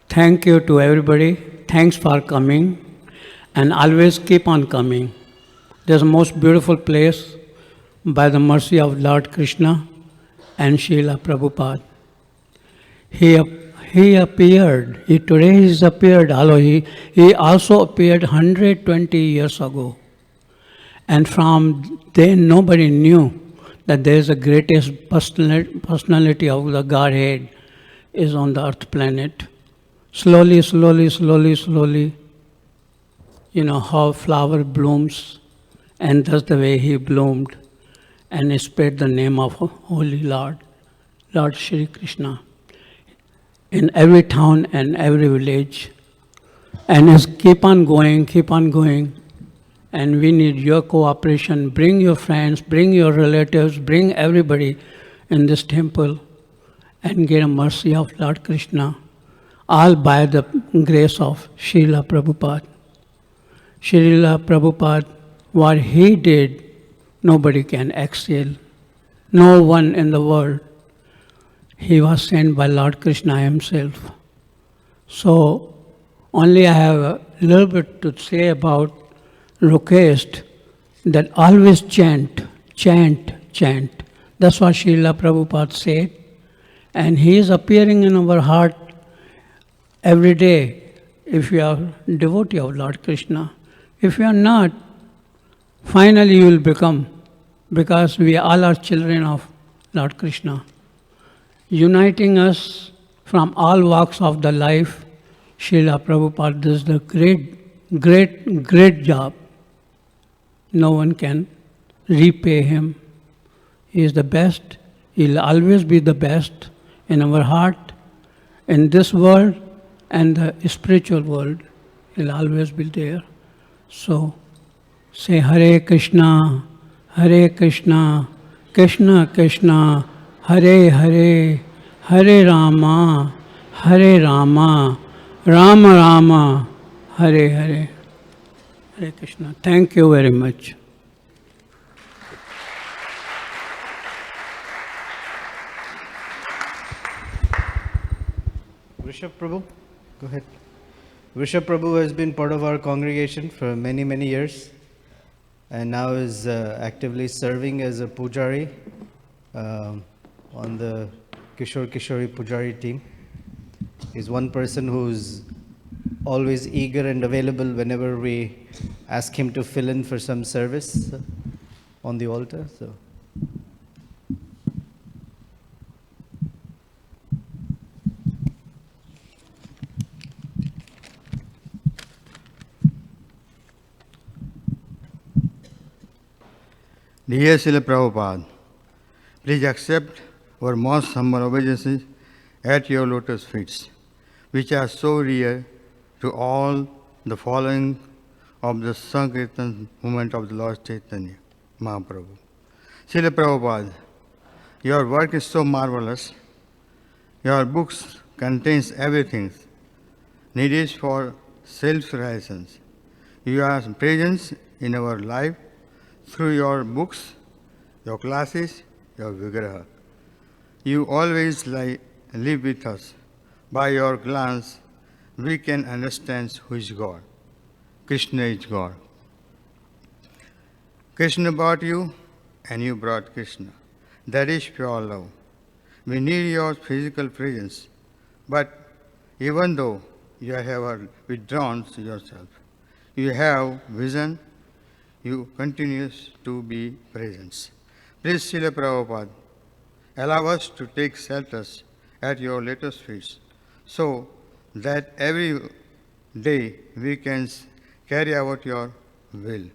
H: Thank you to everybody. Thanks for coming, and always keep on coming. There's a most beautiful place by the mercy of Lord Krishna and Srila Prabhupada. He appeared. Today he's appeared. Although he also appeared 120 years ago. And from then nobody knew that there is the greatest personality of the Godhead is on the earth planet. Slowly, you know how flower blooms, and that's the way he bloomed and spread the name of Holy Lord, Lord Shri Krishna, in every town and every village. And it's keep on going, and we need your cooperation. Bring your friends, bring your relatives, bring everybody in this temple and get a mercy of Lord Krishna, all by the grace of Srila Prabhupada. Srila Prabhupada, what he did, nobody can excel. No one in the world. He was sent by Lord Krishna himself. So, only I have a little bit to say about request that always chant. That's what Srila Prabhupada said. And he is appearing in our heart every day if you are devotee of Lord Krishna. If you are not, finally you will become, because we all are children of Lord Krishna. Uniting us from all walks of the life, Srila Prabhupada does the great job. No one can repay him. He is the best. He will always be the best in our heart, in this world and the spiritual world. He will always be there. So, Say Hare Krishna, Krishna Krishna, Hare Hare, Hare Rama, Rama Rama, Hare Hare. Hare Krishna. Thank you very much.
A: Rishabh Prabhu, go ahead. Rishabh Prabhu has been part of our congregation for many, many years and now is actively serving as a pujari on the Kishore Kishori Pujari team. He's one person who's always eager and available whenever we ask him to fill in for some service on the altar. So.
I: Dear Srila Prabhupada, please accept our most humble obeisances at your lotus feet, which are so rare to all the following of the Sankirtan movement of the Lord Chaitanya Mahaprabhu. Srila Prabhupada, your work is so marvelous. Your books contains everything needed for self-realization. You are present in our life through your books, your classes, your vigraha. You always live with us. By your glance, we can understand who is God. Krishna is God. Krishna brought you, and you brought Krishna. That is pure love. We need your physical presence, but even though you have withdrawn yourself, you have vision, you continue to be present. Please, Srila Prabhupada, allow us to take shelter at your lotus feet so that every day we can carry out your will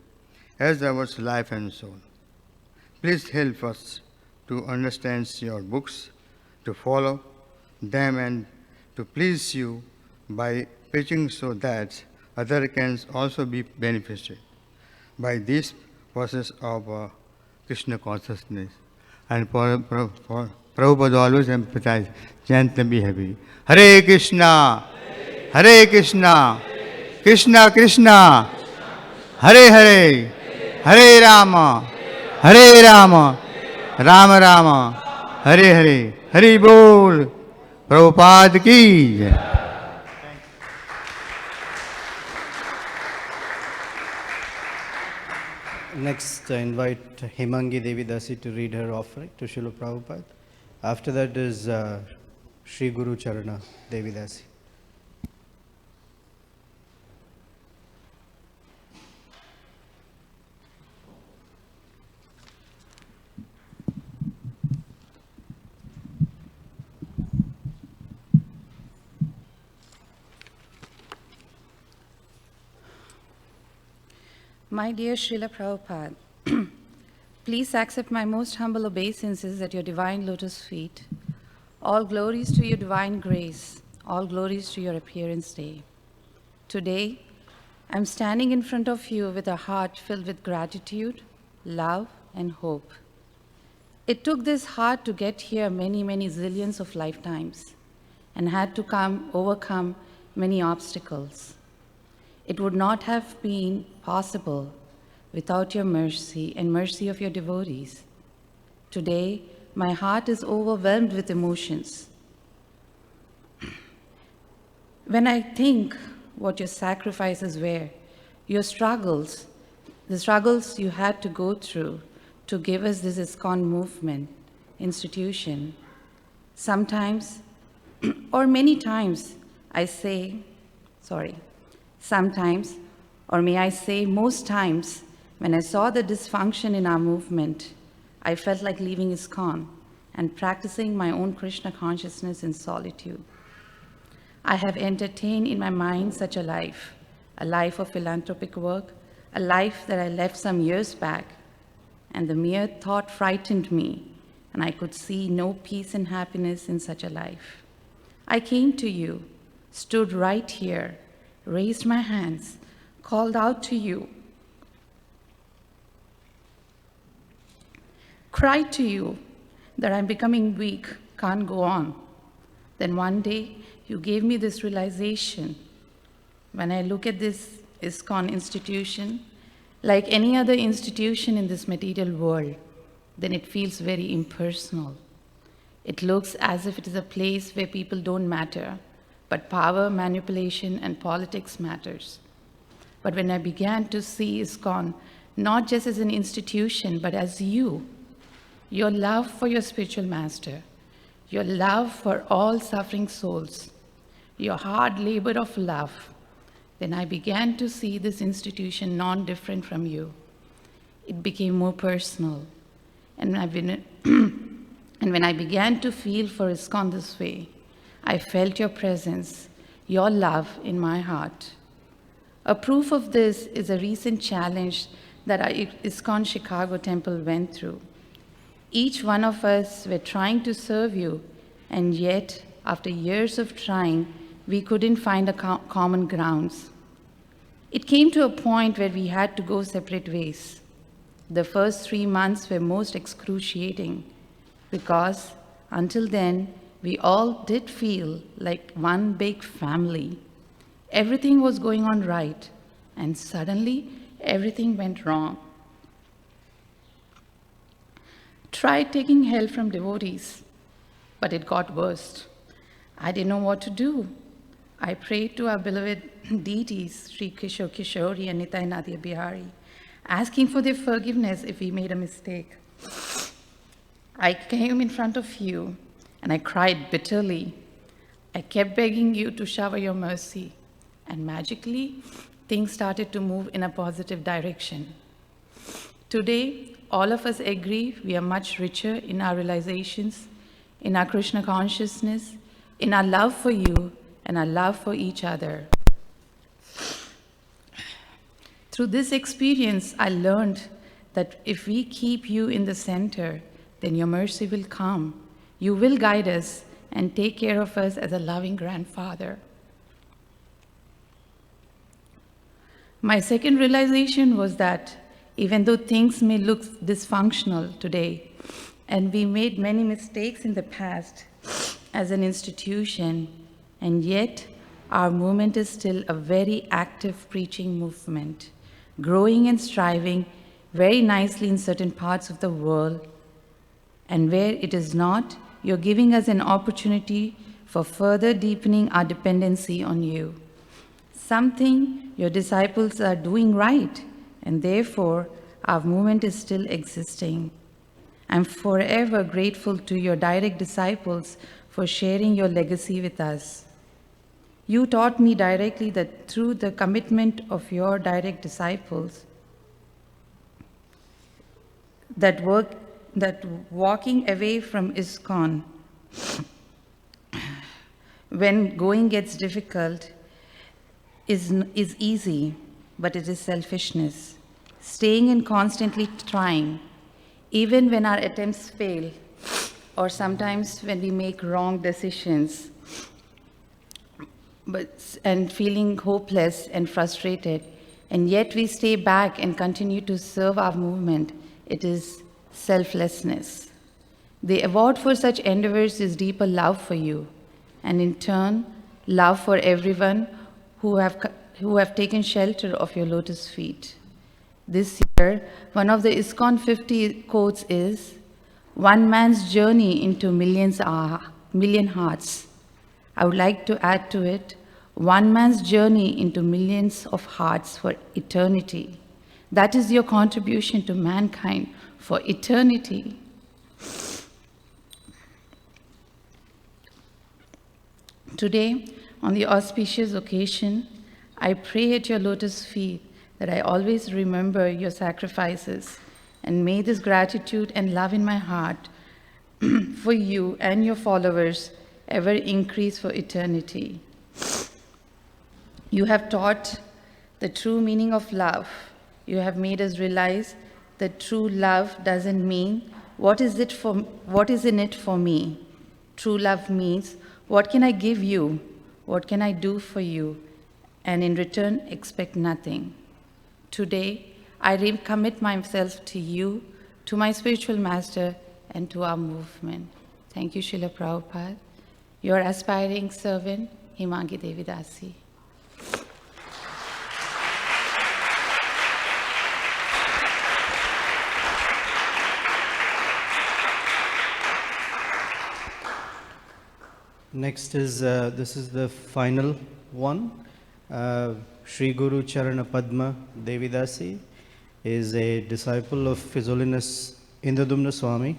I: as our life and soul. Please help us to understand your books, to follow them, and to please you by preaching so that others can also be benefited by this process of Krishna consciousness. And Prabhupada always emphasized, chant and be happy. Hare Krishna, Hare Krishna, Krishna Krishna, Hare Hare, Hare Rama, Rama Rama, Hare Hare, Hare Bol, Prabhupada ki jai.
A: Next, I invite Hemangi Devidasi to read her offering to Srila Prabhupada. After that is Sri Guru Charana Devidasi.
J: My dear Srila Prabhupada, please accept my most humble obeisances at your divine lotus feet. All glories to your divine grace, all glories to your appearance day. Today, I'm standing in front of you with a heart filled with gratitude, love, and hope. It took this heart to get here many, many zillions of lifetimes and had to overcome many obstacles. It would not have been possible without your mercy and mercy of your devotees. Today, my heart is overwhelmed with emotions. When I think what your sacrifices were, your struggles, the struggles you had to go through to give us this ISKCON movement, institution, sometimes, or many times, sometimes, or may I say most times, when I saw the dysfunction in our movement, I felt like leaving ISKCON and practicing my own Krishna consciousness in solitude. I have entertained in my mind such a life of philanthropic work, a life that I left some years back, and the mere thought frightened me, and I could see no peace and happiness in such a life. I came to you, stood right here, raised my hands, called out to you, cried to you that I'm becoming weak, can't go on. Then one day, you gave me this realization. When I look at this ISKCON institution, like any other institution in this material world, then it feels very impersonal. It looks as if it is a place where people don't matter, but power, manipulation, and politics matters. But when I began to see ISKCON not just as an institution, but as you, your love for your spiritual master, your love for all suffering souls, your hard labor of love, then I began to see this institution non-different from you. It became more personal. And when I began to feel for ISKCON this way, I felt your presence, your love in my heart. A proof of this is a recent challenge that our ISKCON Chicago temple went through. Each one of us were trying to serve you, and yet, after years of trying, we couldn't find a common grounds. It came to a point where we had to go separate ways. The first 3 months were most excruciating because until then, we all did feel like one big family. Everything was going on right, and suddenly everything went wrong. Tried taking help from devotees, but it got worse. I didn't know what to do. I prayed to our beloved deities, Sri Kishore Kishori and Nitai Nadia Bihari, asking for their forgiveness if we made a mistake. I came in front of you and I cried bitterly. I kept begging you to shower your mercy, and magically, things started to move in a positive direction. Today, all of us agree we are much richer in our realizations, in our Krishna consciousness, in our love for you, and our love for each other. Through this experience, I learned that if we keep you in the center, then your mercy will come. You will guide us and take care of us as a loving grandfather. My second realization was that even though things may look dysfunctional today, and we made many mistakes in the past as an institution, and yet our movement is still a very active preaching movement, growing and striving very nicely in certain parts of the world. And where it is not, you're giving us an opportunity for further deepening our dependency on you. Something your disciples are doing right, and therefore our movement is still existing. I'm forever grateful to your direct disciples for sharing your legacy with us. You taught me directly that through the commitment of your direct disciples, that walking away from ISKCON, when going gets difficult, is easy, but it is selfishness. Staying and constantly trying, even when our attempts fail, or sometimes when we make wrong decisions, and feeling hopeless and frustrated, and yet we stay back and continue to serve our movement, it is selflessness. The award for such endeavors is deeper love for you, and in turn, love for everyone who have taken shelter of your lotus feet. This year, one of the ISKCON 50 quotes is, "One man's journey into million hearts." I would like to add to it, one man's journey into millions of hearts for eternity. That is your contribution to mankind for eternity. Today, on the auspicious occasion, I pray at your lotus feet that I always remember your sacrifices, and may this gratitude and love in my heart for you and your followers ever increase for eternity. You have taught the true meaning of love. You have made us realize that true love doesn't mean what is in it for me. True love means what can I give you, what can I do for you, and in return expect nothing. Today, I recommit myself to you to my spiritual master, and to our movement. Thank you, Srila Prabhupada. Your aspiring servant, Himangi Devi Dasi.
A: Next is, this is the final one. Sri Guru Charana Padma Devidasi is a disciple of His Holiness Indradumna Swami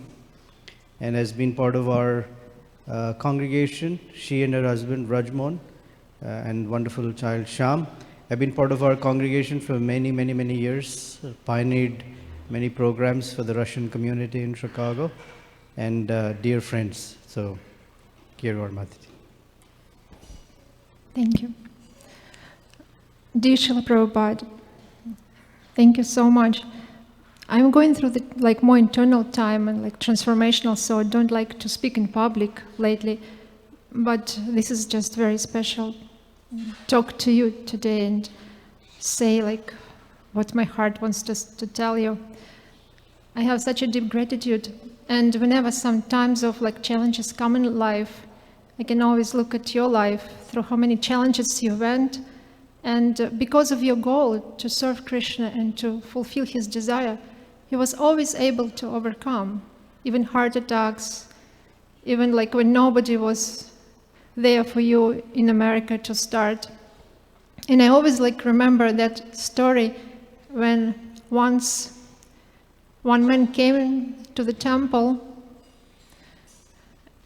A: and has been part of our congregation. She and her husband Rajmon and wonderful child Sham have been part of our congregation for many, many, many years, pioneered many programs for the Russian community in Chicago, and dear friends. So, Dear Mataji.
K: Thank you. Dear Srila Prabhupada, thank you so much. I'm going through the more internal time and transformational, so I don't like to speak in public lately, but this is just very special. Talk to you today and say what my heart wants to tell you. I have such a deep gratitude, and whenever some times of challenges come in life, I can always look at your life through how many challenges you went, and because of your goal to serve Krishna and to fulfill his desire, he was always able to overcome even heart attacks, even when nobody was there for you in America to start. And I always remember that story when once one man came to the temple,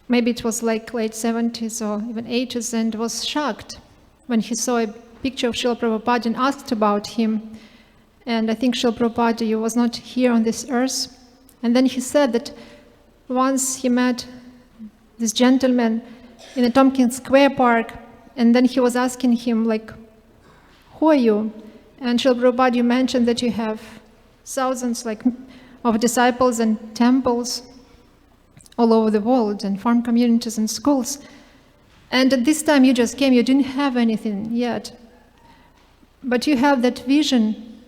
K: maybe it was late 70s or even 80s, and was shocked when he saw a picture of Srila Prabhupada and asked about him. And I think Srila Prabhupada, you was not here on this earth. And then he said that once he met this gentleman in the Tompkins Square Park, and then he was asking him, who are you? And Srila Prabhupada, you mentioned that you have thousands of disciples and temples all over the world, and farm communities and schools. And at this time you just came, you didn't have anything yet. But you have that vision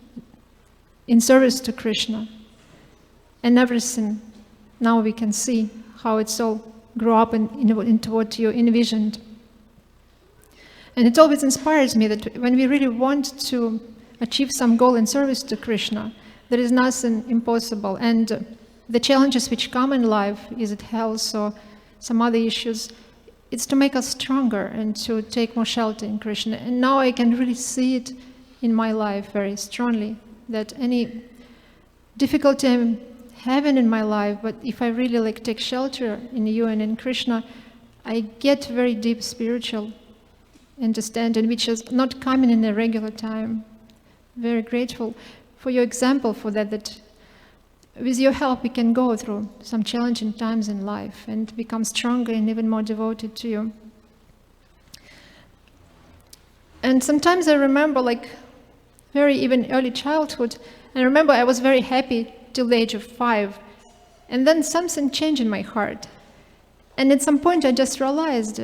K: in service to Krishna. And everything, now we can see how it's all grew up into what you envisioned. And it always inspires me that when we really want to achieve some goal in service to Krishna, there is nothing impossible. And the challenges which come in life, is it health or some other issues, it's to make us stronger and to take more shelter in Krishna. And now I can really see it in my life very strongly, that any difficulty I'm having in my life, but if I really take shelter in you and in Krishna, I get very deep spiritual understanding, which is not coming in a regular time. Very grateful for your example for that with your help we can go through some challenging times in life and become stronger and even more devoted to you. And sometimes I remember very even early childhood, and I remember I was very happy till the age of 5, and then something changed in my heart. And at some point I just realized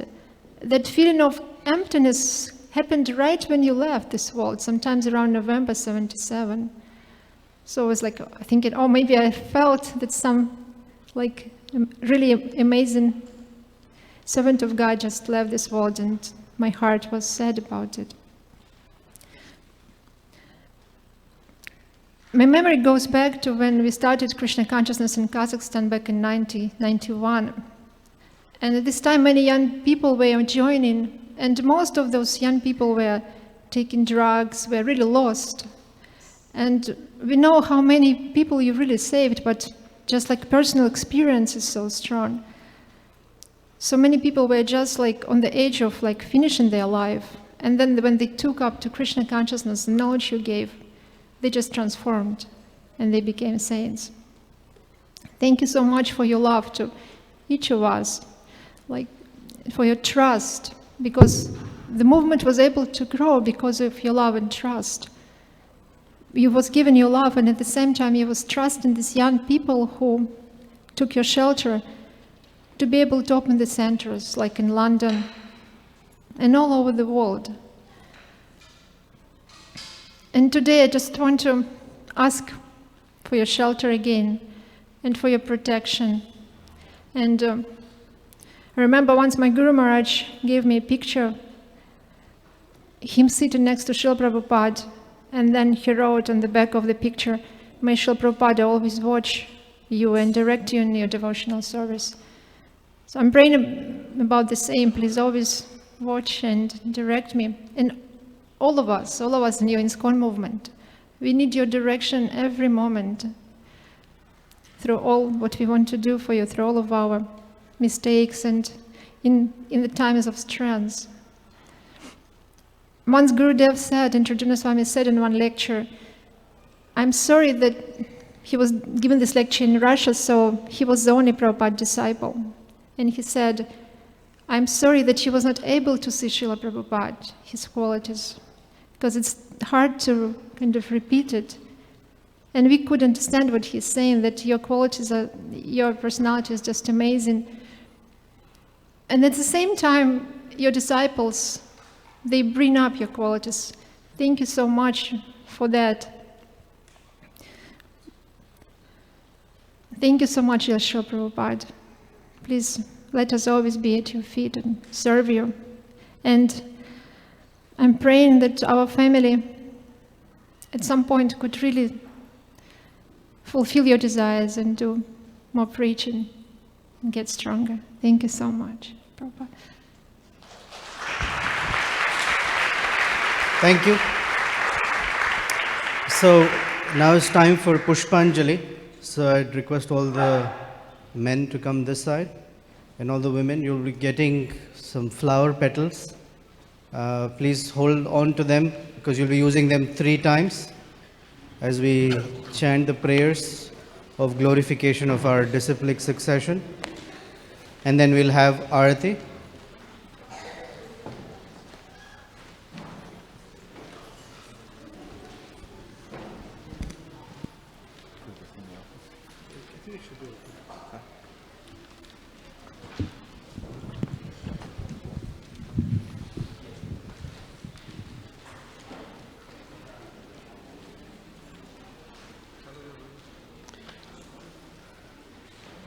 K: that feeling of emptiness happened right when you left this world, sometimes around November 77. So it was thinking, oh, maybe I felt that some really amazing servant of God just left this world, and my heart was sad about it. My memory goes back to when we started Krishna consciousness in Kazakhstan back in 1991. And at this time, many young people were joining, and most of those young people were taking drugs, were really lost. And we know how many people you really saved, but just personal experience is so strong. So many people were just on the edge of finishing their life. And then when they took up to Krishna consciousness, the knowledge you gave, they just transformed and they became saints. Thank you so much for your love to each of us, for your trust, because the movement was able to grow because of your love and trust. You was given your love, and at the same time you was trusting these young people who took your shelter to be able to open the centers, in London and all over the world. And today I just want to ask for your shelter again, and for your protection. And I remember once my Guru Maharaj gave me a picture, him sitting next to Srila Prabhupada, and then he wrote on the back of the picture, "May Srila Prabhupada always watch you and direct you in your devotional service." So I'm praying about the same. Please always watch and direct me. And all of us in your ISKCON movement, we need your direction every moment through all what we want to do for you, through all of our mistakes and in the times of stress. Once Gurudev said, and Trajana Swami said in one lecture, I'm sorry that he was given this lecture in Russia, so he was the only Prabhupada disciple. And he said, I'm sorry that he was not able to see Srila Prabhupada, his qualities, because it's hard to kind of repeat it. And we could understand what he's saying, that your qualities are, your personality is just amazing. And at the same time, your disciples, they bring up your qualities. Thank you so much for that. Thank you so much, Srila Prabhupada. Please let us always be at your feet and serve you. And I'm praying that our family at some point could really fulfill your desires and do more preaching and get stronger. Thank you so much, Prabhupada.
A: Thank you. So now it's time for Pushpanjali. So I'd request all the men to come this side, and all the women, you'll be getting some flower petals. Please hold on to them because you'll be using them 3 times as we chant the prayers of glorification of our disciplic succession. And then we'll have Arati.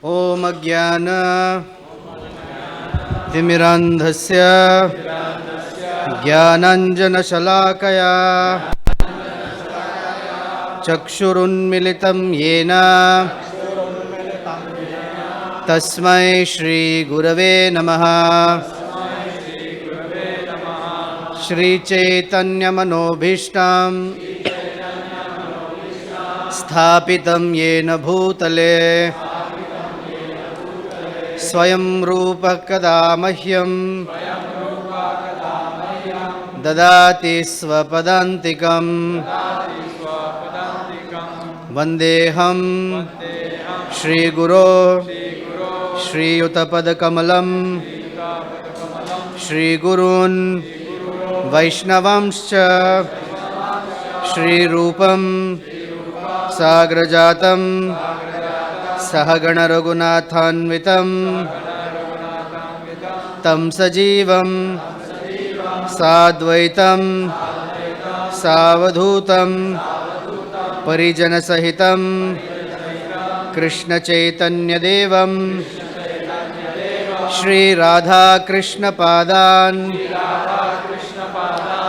A: Om Ajnana Timirandhasya Jnananjana Shalakaya Chakshurunmilitam Yena Tasmai Shri Gurave Namaha Shri Chaitanya Manobhishtam Sthapitam Yena Bhutale Swayam Rupa Kada Mahyam Dadati Swapadantikam Vandeham Shri Guru Shri Yuttapad Kamalam Shri Gurun Vaishnavamscha Shri Rupam Sagrajatam Sahagana Raghunathanvitam Tam Sajivam Sadvaitam Savadhutam Parijana Sahitam Krishna Chaitanya Devam Shri Radha Krishna Padan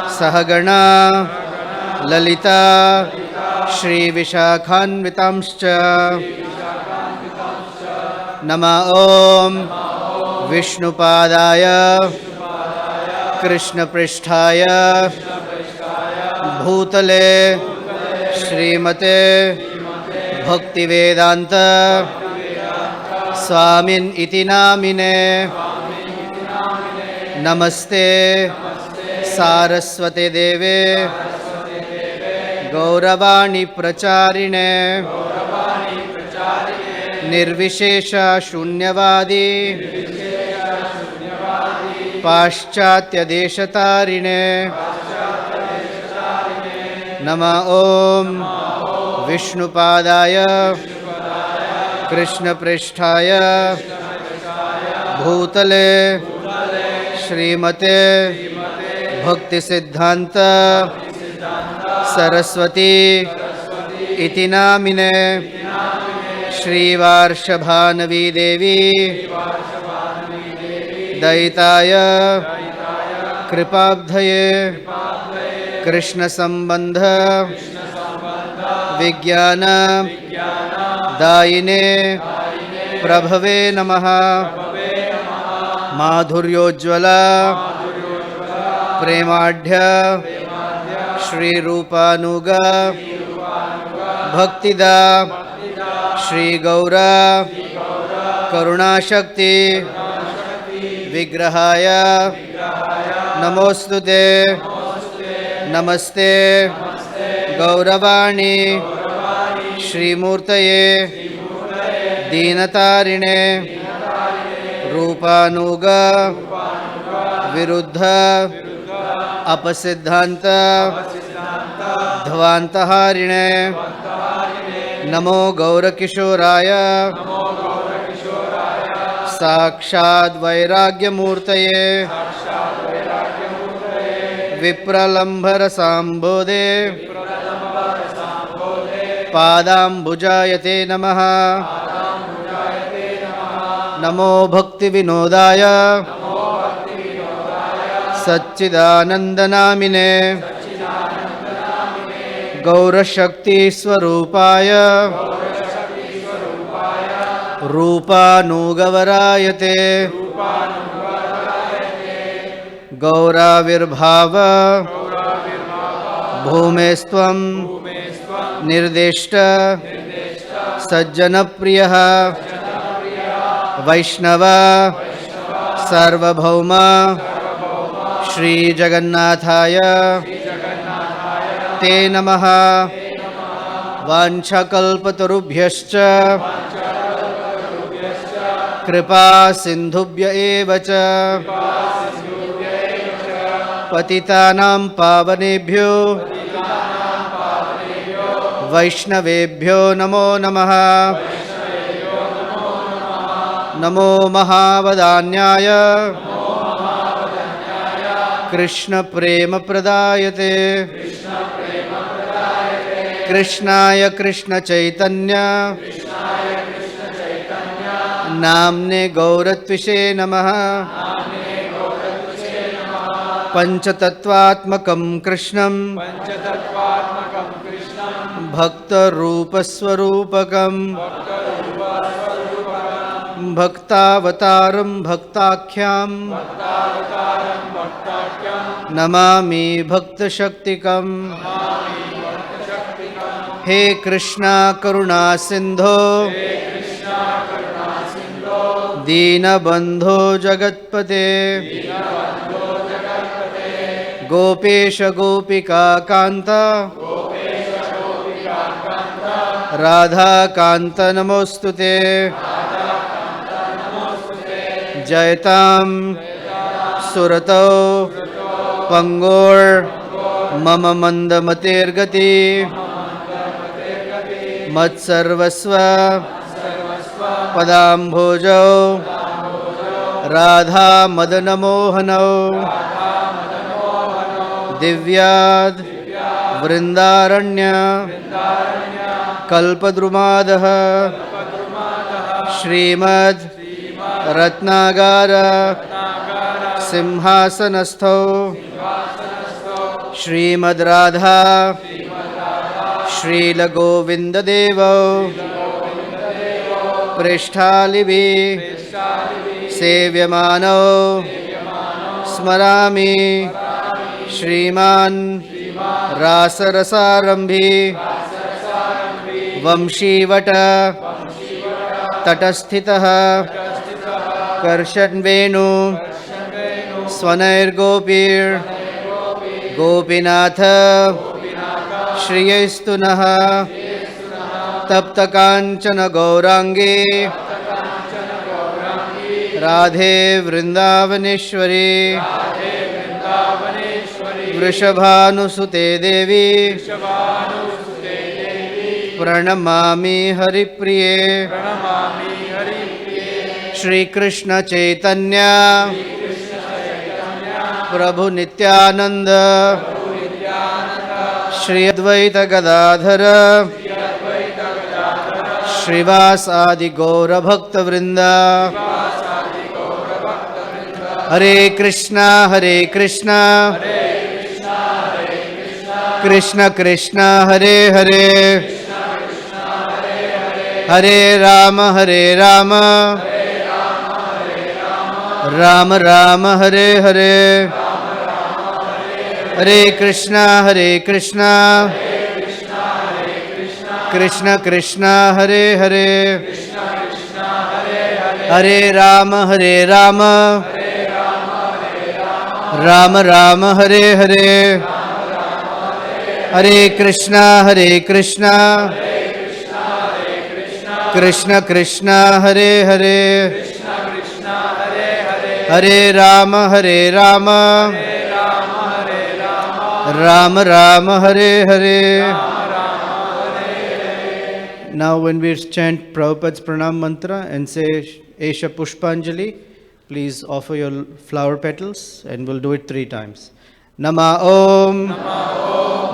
A: Sahagana Lalita Shri Vishakhanvitamscha Nama Om Vishnupadaya Krishna Pristhaya Bhutale Srimate Bhaktivedanta Swamin iti namine Namaste Saraswate Deve Gauravani Pracharine Nirvishesha Shunyavadi Paschatya Deshatarine Nama Om Vishnupadaya Krishna Pristhaya Bhutale Srimate Bhakti Siddhanta Saraswati iti namine श्रीवार्षभानवी देवी दयिताय कृपाब्धये कृष्णसम्बन्ध विज्ञान दायिने प्रभवे नमः। माधुर्योज्ज्वला प्रेमाढ्य श्रीरूपानुग भक्तिदा श्रीगौरा करुणाशक्ति विग्रहाय नमोस्तुते। नमस्ते गौरवाणी श्रीमूर्तये दीनतारिणे रूपानुग विरुद्ध अपसिद्धांत ध्वान्तहारिणे नमो गौरकिशोराय साक्षात् वैराग्यमूर्तये विप्रलम्भरसाम्बोधे पादाम्बुजायते नमः। नमो भक्तिविनोदाय सच्चिदानन्दनामिने गौरशक्तिस्वरूपाय रूपानुगवरायते गौराविर्भाव भूमेस्त्वं निर्दिष्ट सज्जनप्रियः वैष्णव सार्वभौम श्रीजगन्नाथाय ते नमः। वाञ्छाकल्पतरुभ्यश्च कृपा सिन्धुभ्य एव च पतितानां पावनेभ्यो वैष्णवेभ्यो नमो नमः। नमो महावदान्याय कृष्णप्रेमप्रदायते कृष्णाय कृष्णचैतन्य नाम्ने गौरत्विषे नमः। पञ्चतत्त्वात्मकं कृष्णं भक्तरूपस्वरूपकं भक्तावतारं भक्ताख्यां नमामि भक्तशक्तिकं। हे कृष्णा करुणा सिंधो दीनबंधो जगत्पते गोपेश गोपिका कांत राधा कांत नमोस्तुते। जयतां सुरतो पंगोर मम मंदमतेर्गति मत्सर्वस्व पदाम्भोजौ राधा मदनमोहनौ दिव्याद् वृन्दारण्य कल्पद्रुमादः श्रीमद् रत्नागार सिंहासनस्थौ श्रीमद् राधा श्रीलगोविन्ददेवौ पृष्ठालिभिः सेव्यमानौ स्मरामि श्रीमान् रासरसारम्भी वंशीवट तटस्थितः कर्षन्वेणु स्वनैर्गोपीर् गोपीनाथ श्रियस्तु नः तप्तकाञ्चन गौरांगी राधे वृंदावनेश्वरी वृषभानुसुते देवी प्रणमामि हरिप्रिये। श्री कृष्ण चैतन्य प्रभु नित्यानंद श्री अद्वैत गदाधर श्रीवास आदि गौर भक्त वृंदा हरे Krishna Krishna Krishna Hare Hare Hare Ram Ram Ram Hare Hare Hare Krishna Krishna Krishna Hare Hare Hare Ram Ram Ram Hare Hare Hare Krishna Krishna Krishna Hare Hare Hare Ram Ram Ram Hare Hare. Now when we chant Prabhupada's pranam mantra and say Esha Pushpanjali, please offer your flower petals and we'll do it 3 times. Nama Om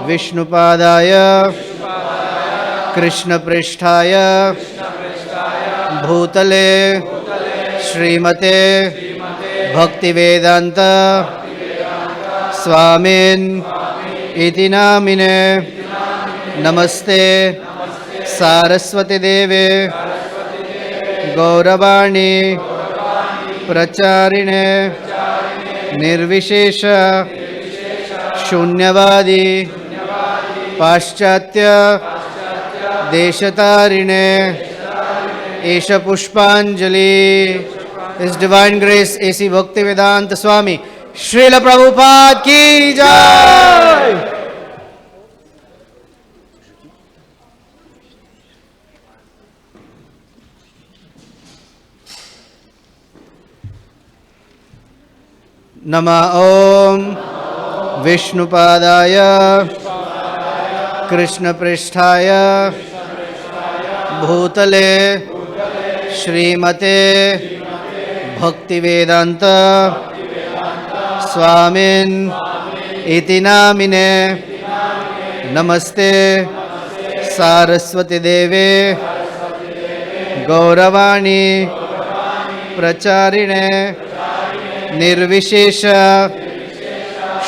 A: Vishnupadaya Krishna Pristhaya Bhutale Srimate Bhaktivedanta Swamin Iti Namine Namaste Saraswati Deve Gauravani Pracharine Nirvishesha Shunyavadi Paschatya Deshatarine Esha Pushpanjali. His Divine Grace A.C. Bhaktivedanta Swami Srila Prabhupada ki jai. Nama Om Vishnupadaya Krishna Pristhaya Bhutale Srimate Bhaktivedanta Swamin Iti Namine Namaste Saraswati Deve Gauravani Pracharine Nirvishesha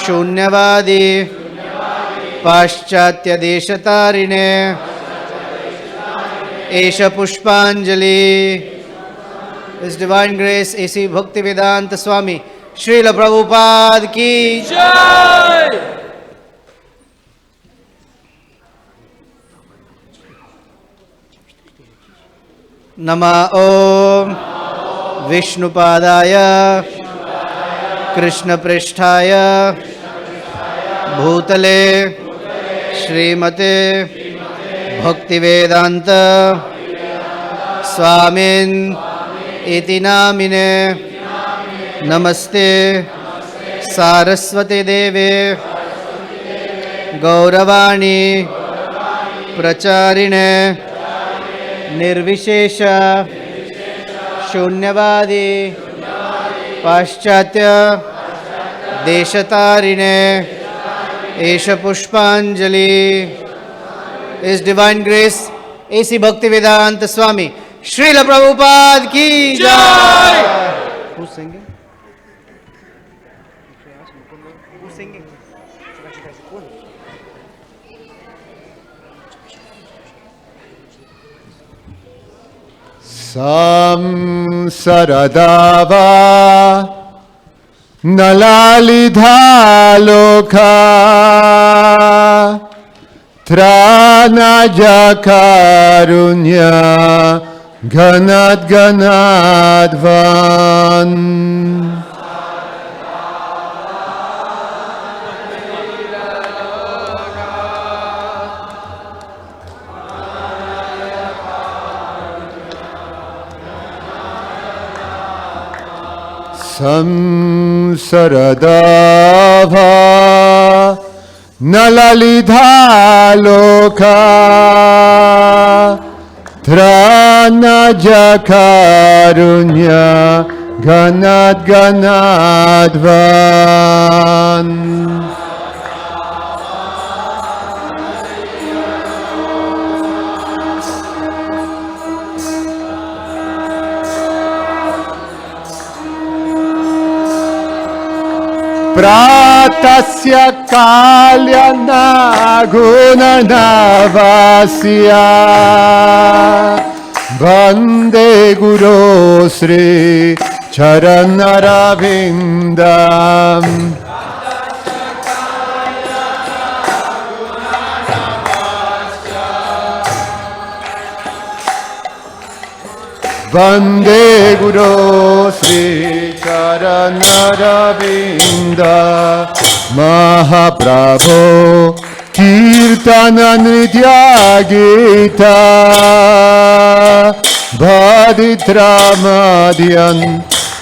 A: Shunyavadi Paschatya Deshatarine Esha Pushpanjali. His Divine Grace A.C. Bhaktivedanta Swami Srila Prabhupada ki jai. Nama Om Vishnupadaya Krishna Pristhaya Bhutale Srimate Bhaktivedanta Swamin Iti Namine Namaste Saraswati Deve Gauravani Pracharine Nirvishesha Shunyavadi Paschatya Deshatarine Esha Pushpanjali. His Divine Grace A.C. Bhaktivedanta Swami Srila Prabhupada ki jai. Who's singing? Who's singing?
B: Samsaradava Nalalidhaloka Tranajakarunya Ganad Ganadvan Samsaradava Nalalidhaloka Tranajakarunya Ganad Ganadvan Pratasya kalyana gunanavasya Vande Guru Sri Charanarabindam Vande Guru Sri Charanaravinda Mahaprabhu Kirtana Nritya Gita Bhaditra Madhyan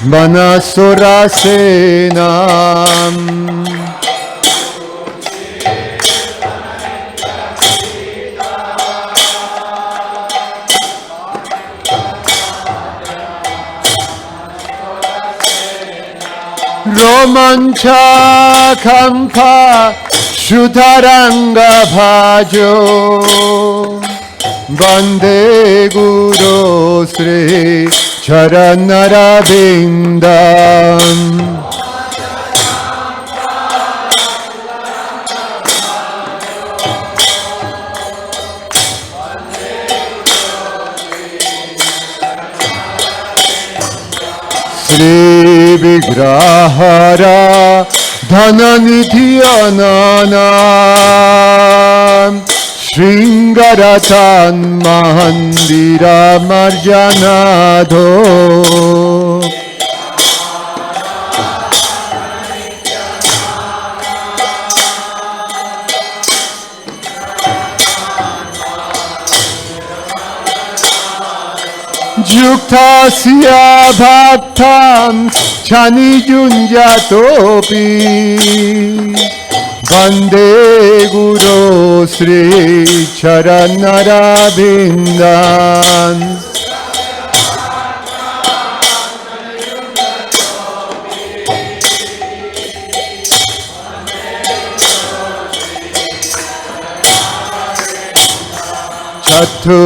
B: Manasura Senam Romancha Kampa Shutaranga Bhajo Vande Guru Sri Charanarabindam Sri Vigrahara Dhananidhi Ananam Shringaratan Mahandira Marjanadho Yuktasya bhaktam chaniyunjatopi Vande Guru Sri Charanarabindam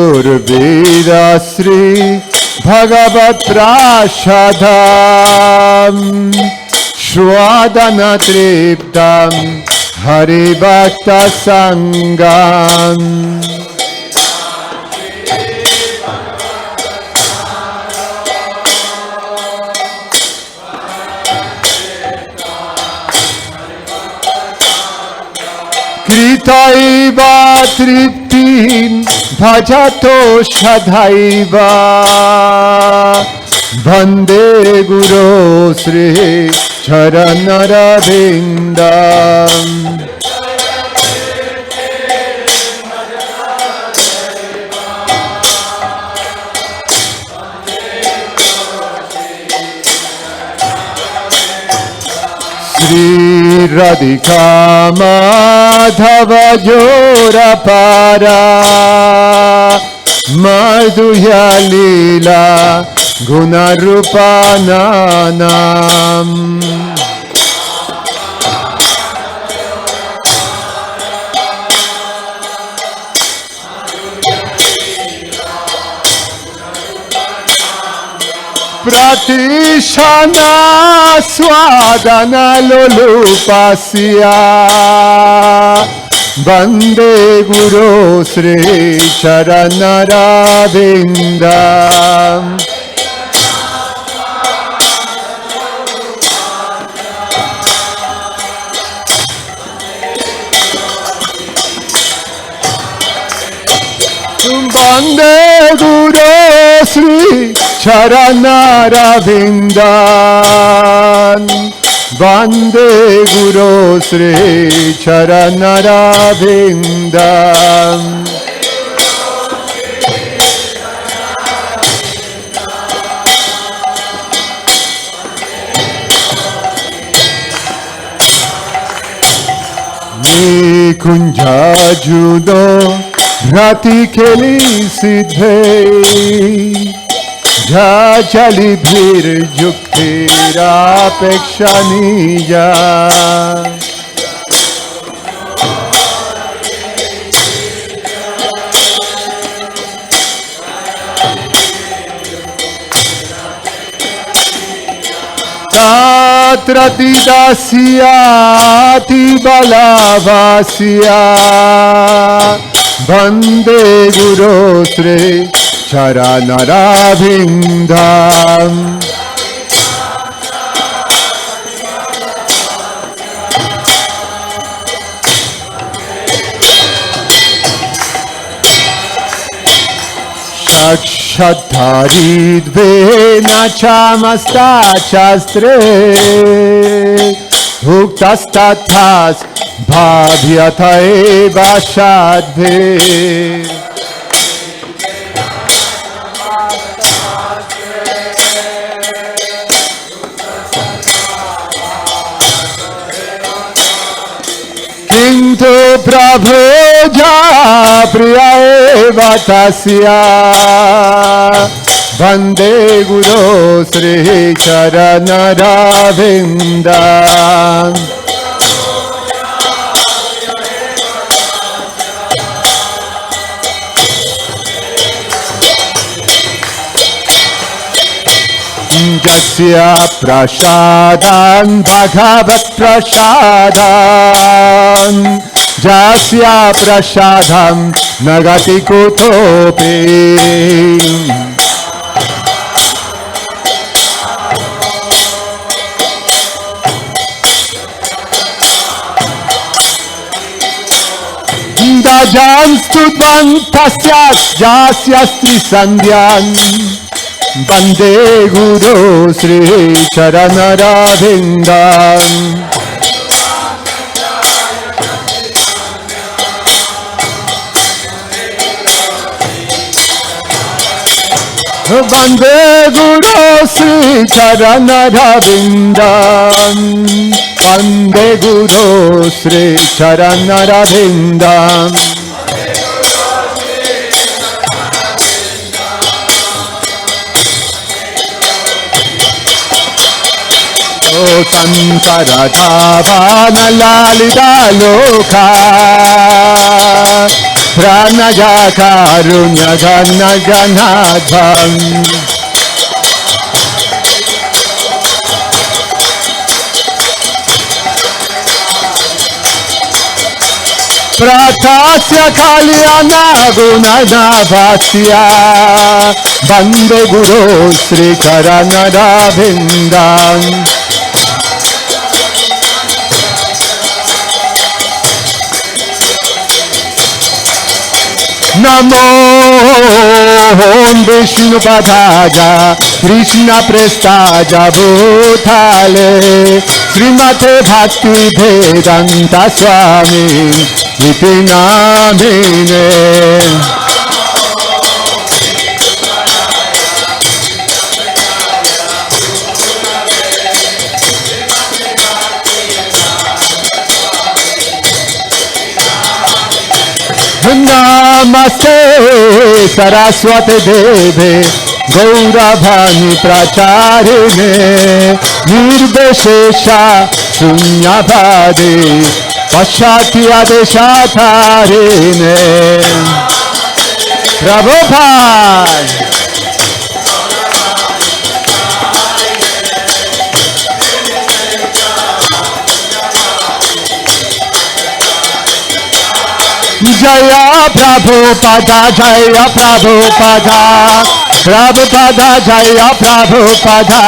B: Chaturveda Sri Bhagavatrashadam Shwadana Triptam Haribhakta Sangam Kritaiva Triptin Bhajato Shadhaiva Vande Guru Sri Charanarabindam Sri Radhika Madhava Jorapara Madhuya Lila Gunarupananam Pratishana Swadana Lolupasya Vande Guru Sri Charanarabindam Vande Guru Sri Charanarabindam Vande Guru Sri Charanarabindam Nikunja Judo Rati Keli Siddhe Jachali Bhir Juktira Pekshanija Tratidasyati balavasya Bande Guru Sri Charanarabindam Shadharidvena chamasta chastre Uktastathas bhavyatae vashadve Kintu prabhoja priyaeva tasya Vande Guru Sri Charanarabindam Jasya prasadam bhagavat prasadam Jasya prasadam nagati kutopi Dajan studvan tasyas jasyasti sandhyan Bande Guru Sri Charanarabindam Bande Guru Sri Charanarabindam Bande Guru Sri Charanarabindam Sankara Dhavana Lalita Loka Pranaya Karunya Gana Ganadvam Pratasya Kalyana Gunadavasya Bande Guru Sri Charanarabindam Namo Vishnu Padaja Krishna Prestaja Bhutale Srimate Bhakti Vedanta Swami Iti Namine Namaste Saraswati Deve Gauravani Pracharine Nirbeshesha Sunyabhade Pashati Adeshatarine Prabhupada Jaya Prabhupada, Jaya Prabhupada, Prabhupada, Jaya Prabhupada.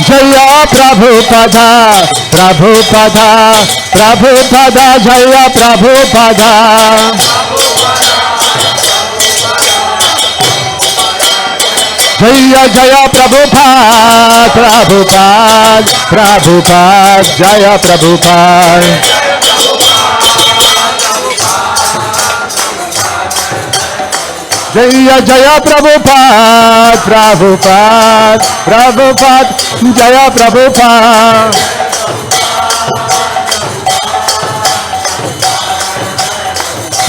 B: Jaya Prabhupada, Prabhupada, Prabhupada, Jaya Prabhupada. Jaya Jaya Prabhupada, Prabhupada, Prabhupada, Jaya Prabhupada. Jaya Jaya Prabhupada, Prabhupada, Prabhupada, Jaya Prabhupada.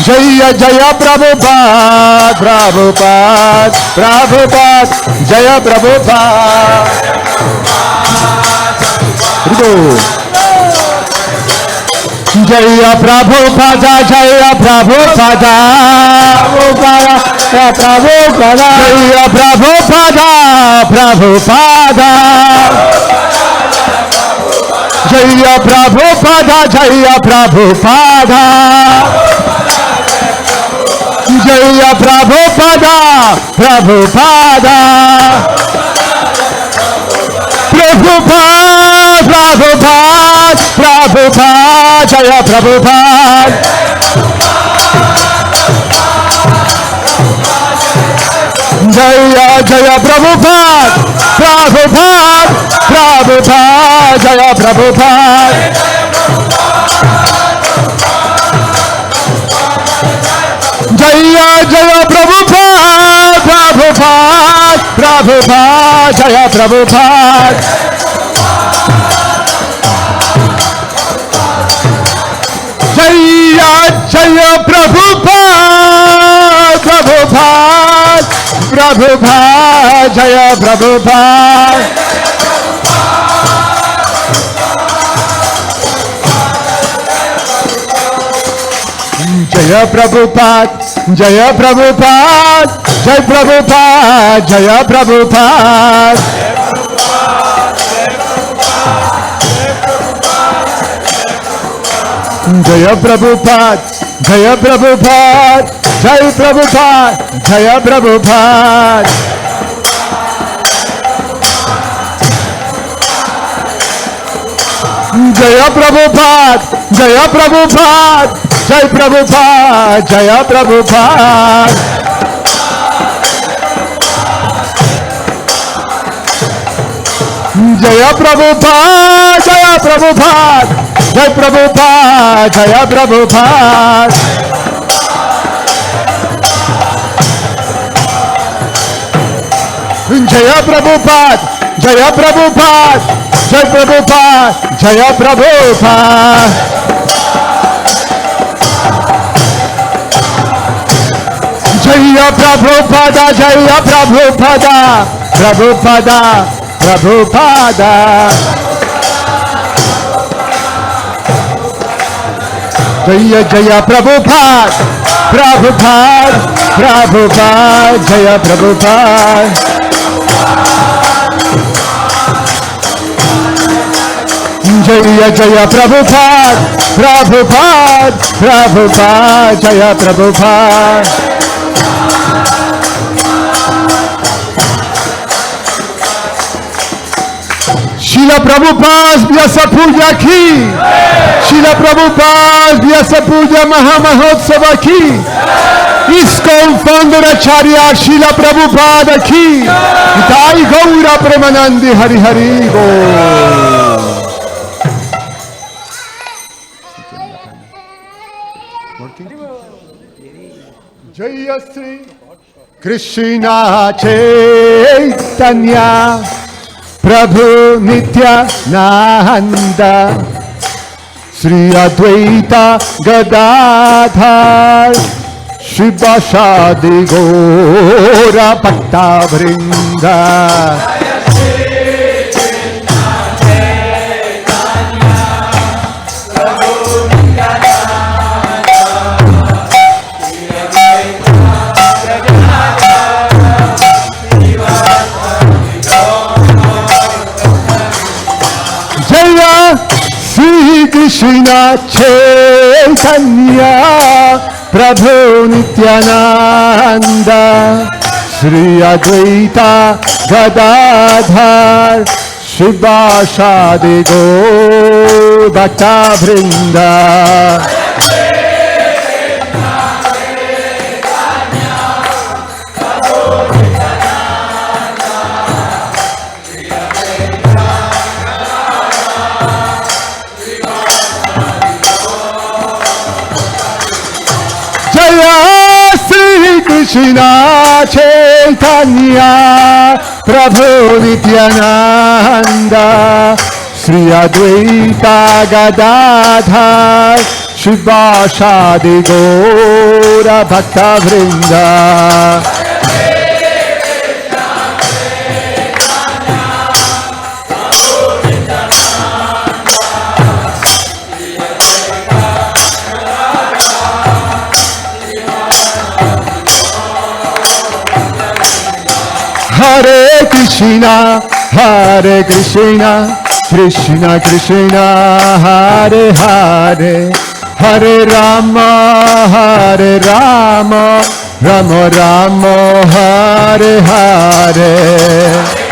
B: Jaya Jaya Prabhupada, Prabhupada, Prabhupada, Jaya Prabhupada.
L: Jaya Prabhupada, Jaya Prabhupada, Jaya Prabhupada, Jaya Prabhupada, Prabhupada. Jaya Prabhupada, Jaya Prabhupada, Jaya Prabhupada, Prabhupada. Prabhupada, Prabhupada, Prabhupada, Jaya Prabhupada. Jaya Jaya Prabhupada, Prabhupada, Prabhupada, Jaya Prabhupada. Jaya Jaya Prabhupada, Prabhupada, Prabhupada, Jaya Prabhupada. Jaya Jaya Prabhupada, Prabhupada, Prabhupada, Jaya Prabhupada. Jaya Prabhupada, Jaya Prabhupada, Jai Prabhupada, Jaya Prabhupada. Jaya Prabhupada, Jaya Prabhupada, Jai Prabhupada, Jaya Prabhupada. Jaya Prabhupada, Jaya Prabhupada, Jai Prabhupada, Jaya Prabhupada. Jaya Prabhupada, Jaya Prabhupada, Jai Prabhupada, Jaya Prabhupada. Jaya Prabhupada, Jaya Prabhupada, Jai Prabhupada, Jaya Prabhupada. Jaya Prabhupada, Jaya Prabhupada, Prabhupada, Prabhupada. Jaya Jaya Prabhupada, Prabhupada, Prabhupada, Jaya Prabhupada. Jaya Jaya Prabhupada, Prabhupada, Prabhupada, Jaya Prabhupada. Srila Prabhupada Vyasa Puja ki, Srila Prabhupada Vyasa Puja Mahamahotsava ki, ISKCON founder Acharya Srila Prabhupada ki, Nitai Gaura Premanandi Hari Hari Go. Jaya Sri Krishna Chaitanya Prabhu Nityananda Sri Advaita Gadadhar Shivasadi Gora Bhakta Vrinda. Sri Krishna Chaitanya Prabhu Nityananda Sri Advaita Gadadhar Shivasadi Gaur Bhakta Vrinda. Krishna Chaitanya Prabhu Nityananda Sri Advaita Gadadhar Shivasadi Gaura Bhakta Vrinda. Krishna, Hare Krishna, Krishna Krishna, Hare Hare, Hare Rama, Hare Rama, Rama Rama, Hare Hare.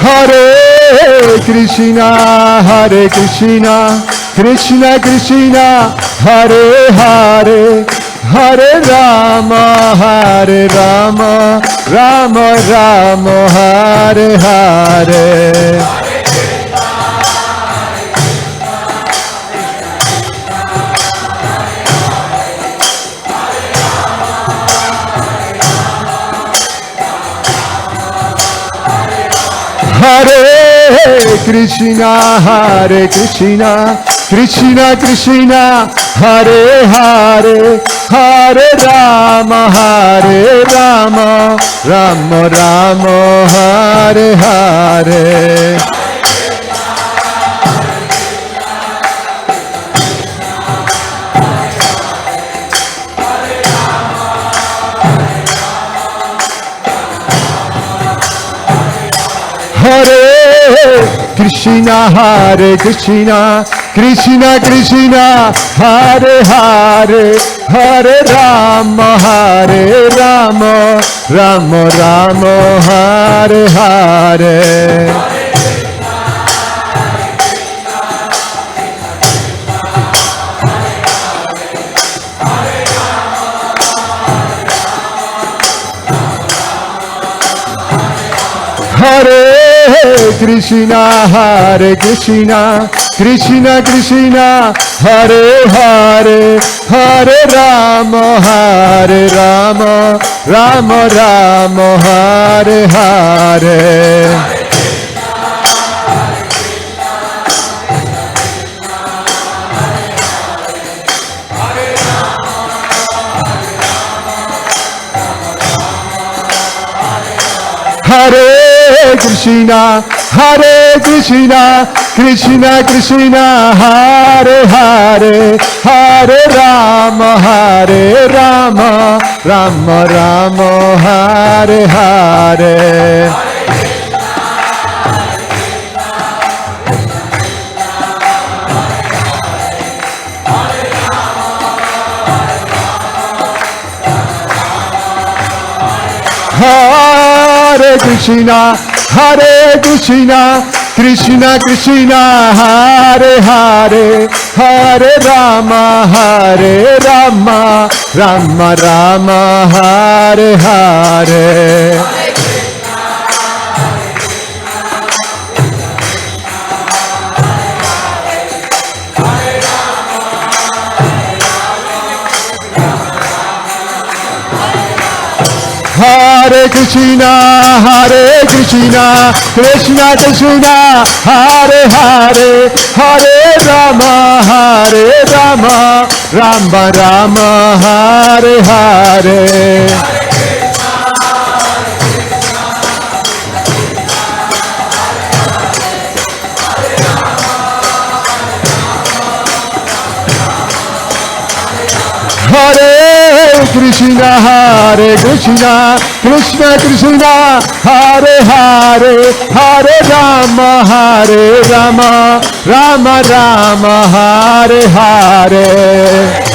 L: Hare Krishna, Hare Krishna, Krishna Krishna, Hare Hare, Hare Rama, Hare Rama, Rama Rama, Hare Hare. Hare Krishna, Hare Krishna, Krishna Krishna, Hare Hare, Hare Rama, Hare Rama, Rama Rama, Hare Hare. Hare Krishna, Hare Krishna, Krishna Krishna, Hare Hare, Hare Rama, Hare Rama, Rama Rama, Hare Hare. Hare Krishna, Hare Krishna, Krishna Krishna, Hare Hare, Hare Rama, Hare Rama, Rama Rama, Hare Hare. Hare Krishna, Hare Krishna, Krishna Krishna, Hare Hare, Hare Rama, Hare Rama, Rama Rama, Hare Hare. Hare Krishna, Hare Krishna, Krishna Krishna, Hare Hare, Hare Rama, Hare Rama, Rama Rama, Hare Hare. Hare Krishna, Hare Krishna, Krishna Krishna, Hare Hare, Hare Rama, Hare Rama, Rama Rama, Hare Hare. Hare Krishna, Hare Krishna, Krishna Krishna, Hare Hare, Hare Rama, Hare Rama, Rama Rama, Hare Hare.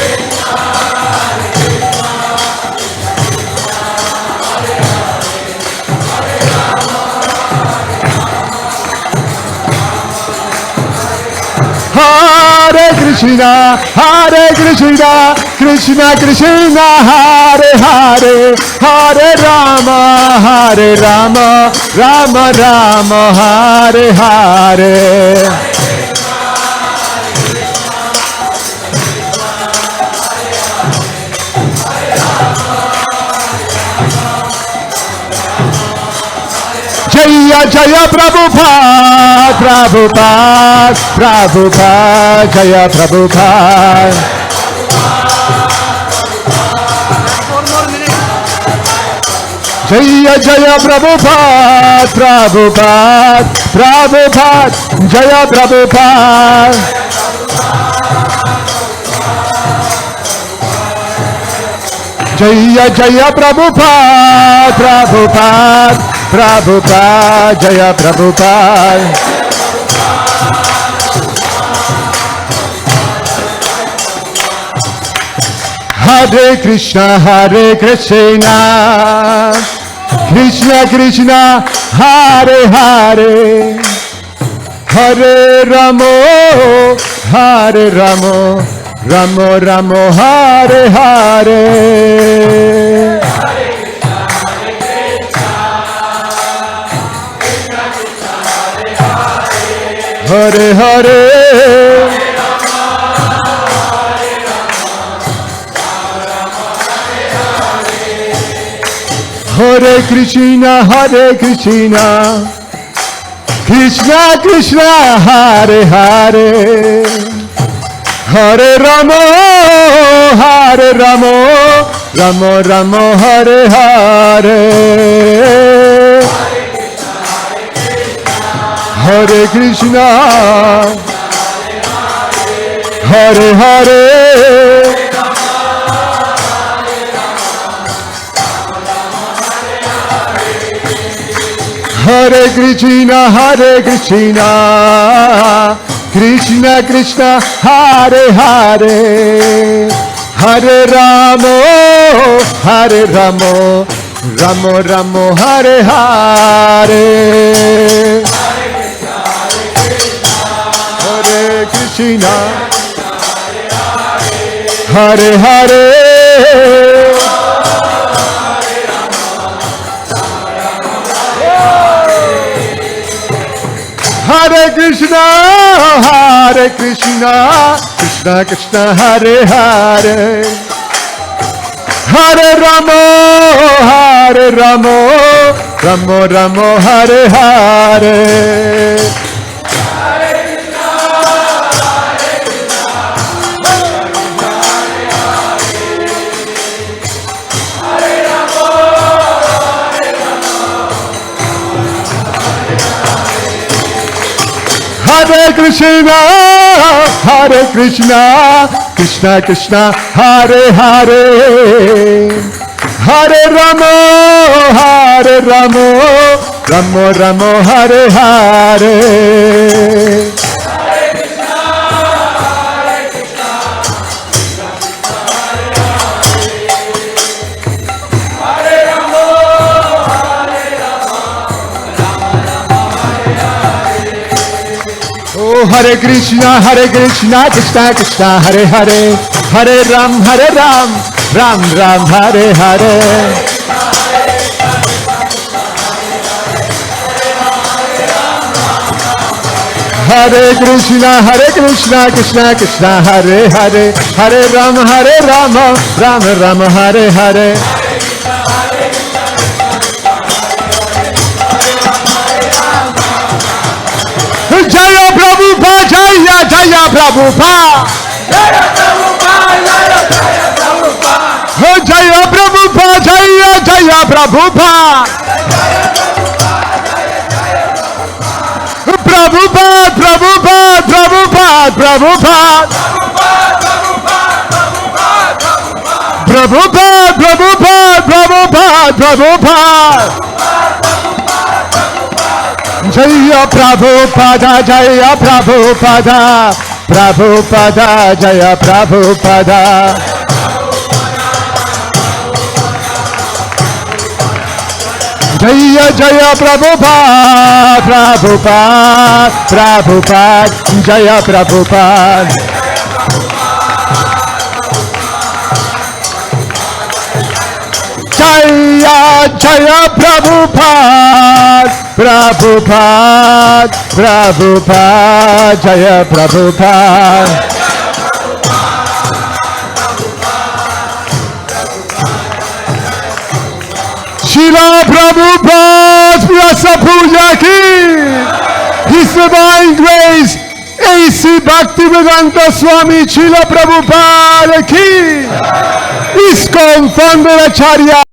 L: Hare Krishna, Hare Krishna, Krishna Krishna, Hare Hare, Hare Rama, Hare Rama, Rama Rama, Hare Hare. Jaya Jaya Prabhupada, Prabhupada, Prabhupada, Jaya Prabhupada. Jaya Jaya Prabhupada, Prabhupada, Prabhupada, Jaya Prabhupada. Jaya Jaya Prabhupada, Prabhupada, Prabhupada, Jaya Prabhupada. Hare Krishna, Krishna Krishna, Hare Hare, Hare Ramo, Hare Ramo, Ramo Ramo, Hare Hare. Hare Hare. Hare Krishna, Krishna Krishna, Hare Hare, Hare Ramo, Hare Ramo, Ramo Ramo, Hare Hare. Hare Krishna, Hare Hare. Hare Krishna, Krishna Krishna, Hare Hare, Hare Ramo, Hare Ramo, Ramo Ramo, Hare Hare. Hare Krishna, Hare Hare. Hare Krishna, Krishna Krishna, Hare Hare, Hare Ramo, Hare Ramo, Ramo Ramo, Hare Hare. Hare Krishna, Krishna Krishna, Hare Hare, Hare Ramo, Hare Ramo, Ramo Ramo, Hare Hare. Hare Krishna, Krishna Krishna, Hare Hare, Hare Ram, Ram Ram, Hare Hare. Hare Krishna, Krishna Krishna, Hare Hare, Hare Ram, Ram Ram, Hare Hare. Jaya Prabhupada, Jaya Prabhupada, Jaya Prabhupada, Jaya Prabhupada, Jaya Prabhupada, Prabhupada, Prabhupada, Prabhupada, Prabhupada, Prabhupada, Prabhupada, Prabhupada. Jaya Prabhupada, Jaya Prabhupada, Prabhupada, Jaya Prabhupada. Jaya Jaya Prabhupada, Prabhupada, Prabhupada, Jaya Prabhupada. Jaya Jaya Prabhupada, Prabhupada, Prabhupada, Jaya Prabhupada. Srila Prabhupada Vyasa Puja Ki, His Divine Grace, A.C. Bhaktivedanta Swami Srila Prabhupada Ki, ISKCON Founder Acharya